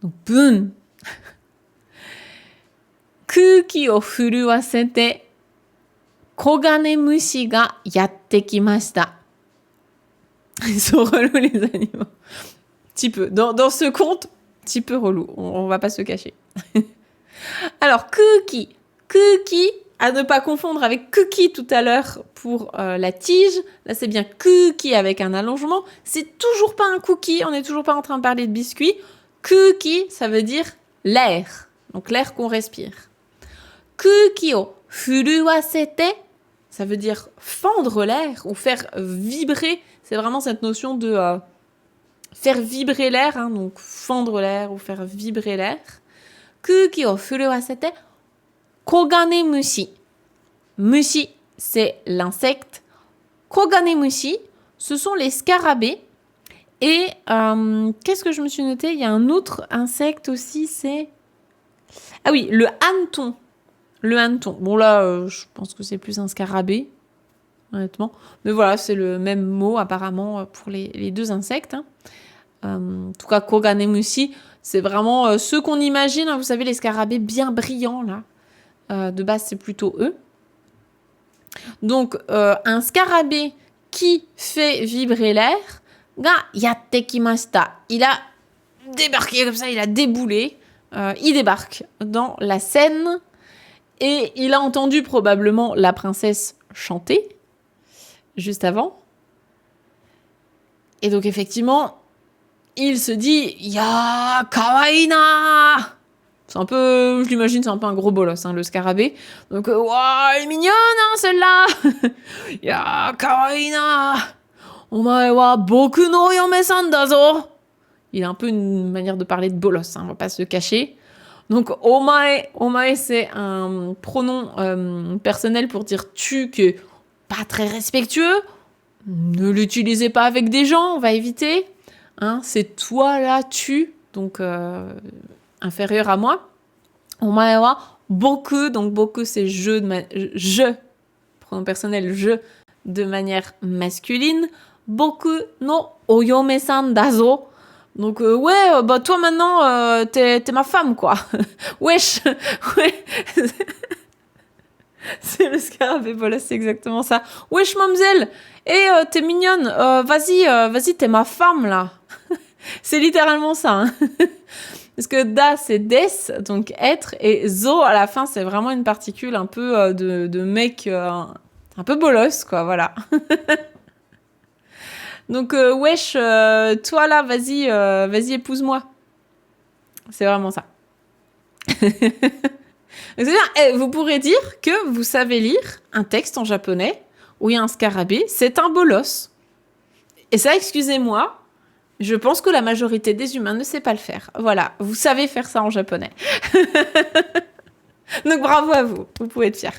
Donc, boon. Kuki o furuwasete, kogane mushi ga yatte kimashita. Ils sont relous, les animaux. Petit peu. Dans ce conte, petit peu relou. On va pas se cacher. Alors, Kuki, à ne pas confondre avec cookie tout à l'heure pour la tige. Là, c'est bien cookie avec un allongement. C'est toujours pas un cookie. On n'est toujours pas en train de parler de biscuit. Cookie, ça veut dire l'air. Donc, l'air qu'on respire. Kuki o furuwasete, ça veut dire fendre l'air ou faire vibrer. C'est vraiment cette notion de faire vibrer l'air. Hein, donc, fendre l'air ou faire vibrer l'air. Kuki o furuwasete, kogane mushi. Mushi, c'est l'insecte. Kogane mushi, ce sont les scarabées. Et qu'est-ce que je me suis noté? Il y a un autre insecte aussi, c'est... Ah oui, le hanneton. Le hanneton. Bon là, je pense que c'est plus un scarabée, honnêtement. Mais voilà, c'est le même mot apparemment pour les deux insectes. Hein. En tout cas, kogane mushi, c'est vraiment ceux qu'on imagine. Hein, vous savez, les scarabées bien brillants là. De base, c'est plutôt eux. Donc, un scarabée qui fait vibrer l'air, ga yatte kimashita. Il a débarqué comme ça, il a déboulé. Il débarque dans la scène et il a entendu probablement la princesse chanter juste avant. Et donc, effectivement, il se dit ya kawaii na. C'est un peu, je l'imagine, c'est un peu un gros bolos, hein, le scarabée. Donc, waouh, elle est mignonne, hein, celle-là. Ya kawaii na. Omae wa boku no yome-san da zo. Il a un peu une manière de parler de bolos, hein, on va pas se cacher. Donc, omae, c'est un pronom personnel pour dire tu, qui est pas très respectueux. Ne l'utilisez pas avec des gens, on va éviter. Hein, c'est toi là, tu, donc inférieur à moi. Omae wa boku, donc boku c'est je, pronom personnel je, de manière masculine. Boku no oyome-san da zo. Donc, ouais, bah, toi, maintenant, t'es ma femme, quoi. Wesh. Ouais. C'est le scarabée bolos, c'est exactement ça. Wesh, mamzelle. Et t'es mignonne. Vas-y, t'es ma femme, là. C'est littéralement ça. Hein. Parce que da, c'est des, donc être. Et zo, à la fin, c'est vraiment une particule un peu de mec un peu bolos, quoi, voilà. Donc, wesh, toi là, vas-y, épouse-moi. C'est vraiment ça. C'est-à-dire, vous pourrez dire que vous savez lire un texte en japonais où il y a un scarabée, c'est un bolos. Et ça, excusez-moi, je pense que la majorité des humains ne sait pas le faire. Voilà, vous savez faire ça en japonais. Donc, bravo à vous, vous pouvez être fiers.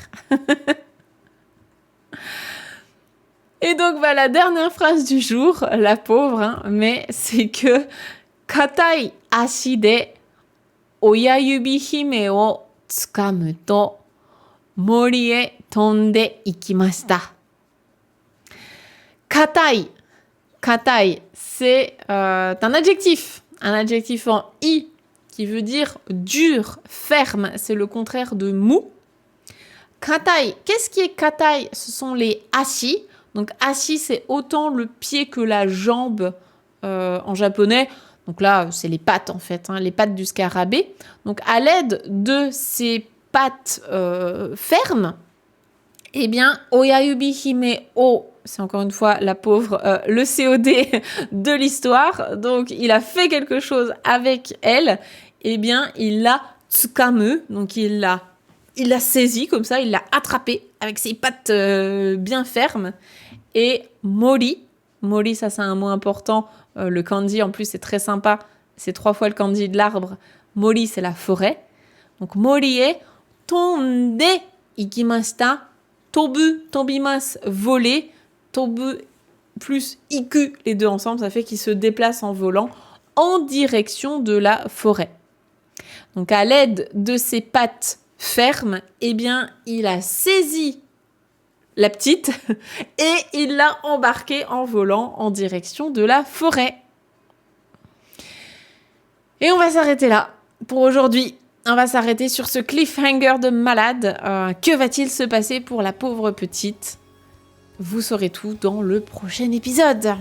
Et donc, bah, la dernière phrase du jour, la pauvre, hein, mais c'est que katai ashi de 親指姫をつかむと森へ飛んでいきました。Katai. Katai, c'est un adjectif en i qui veut dire dur, ferme. C'est le contraire de mou. Katai, qu'est-ce qui est katai? Ce sont les ashi. Donc ashi, c'est autant le pied que la jambe en japonais. Donc là, c'est les pattes en fait, les pattes du scarabée. Donc à l'aide de ces pattes fermes, eh bien, Oyayubi hime o, c'est encore une fois la pauvre, le COD de l'histoire. Donc il a fait quelque chose avec elle. Eh bien, il l'a tsukamu, donc il l'a saisi comme ça, il l'a attrapé avec ses pattes bien fermes. Et mori, ça c'est un mot important. Le kanji en plus c'est très sympa. C'est 3 fois le kanji de l'arbre. Mori c'est la forêt. Donc mori e tonde ikimashita. Tobu, tobimas, voler. Tobu plus iku, les deux ensemble, ça fait qu'il se déplace en volant en direction de la forêt. Donc à l'aide de ses pattes fermes, eh bien, il a saisi la petite et il l'a embarquée en volant en direction de la forêt. Et on va s'arrêter là pour aujourd'hui. On va s'arrêter sur ce cliffhanger de malade. Que va-t-il se passer pour la pauvre petite ? Vous saurez tout dans le prochain épisode.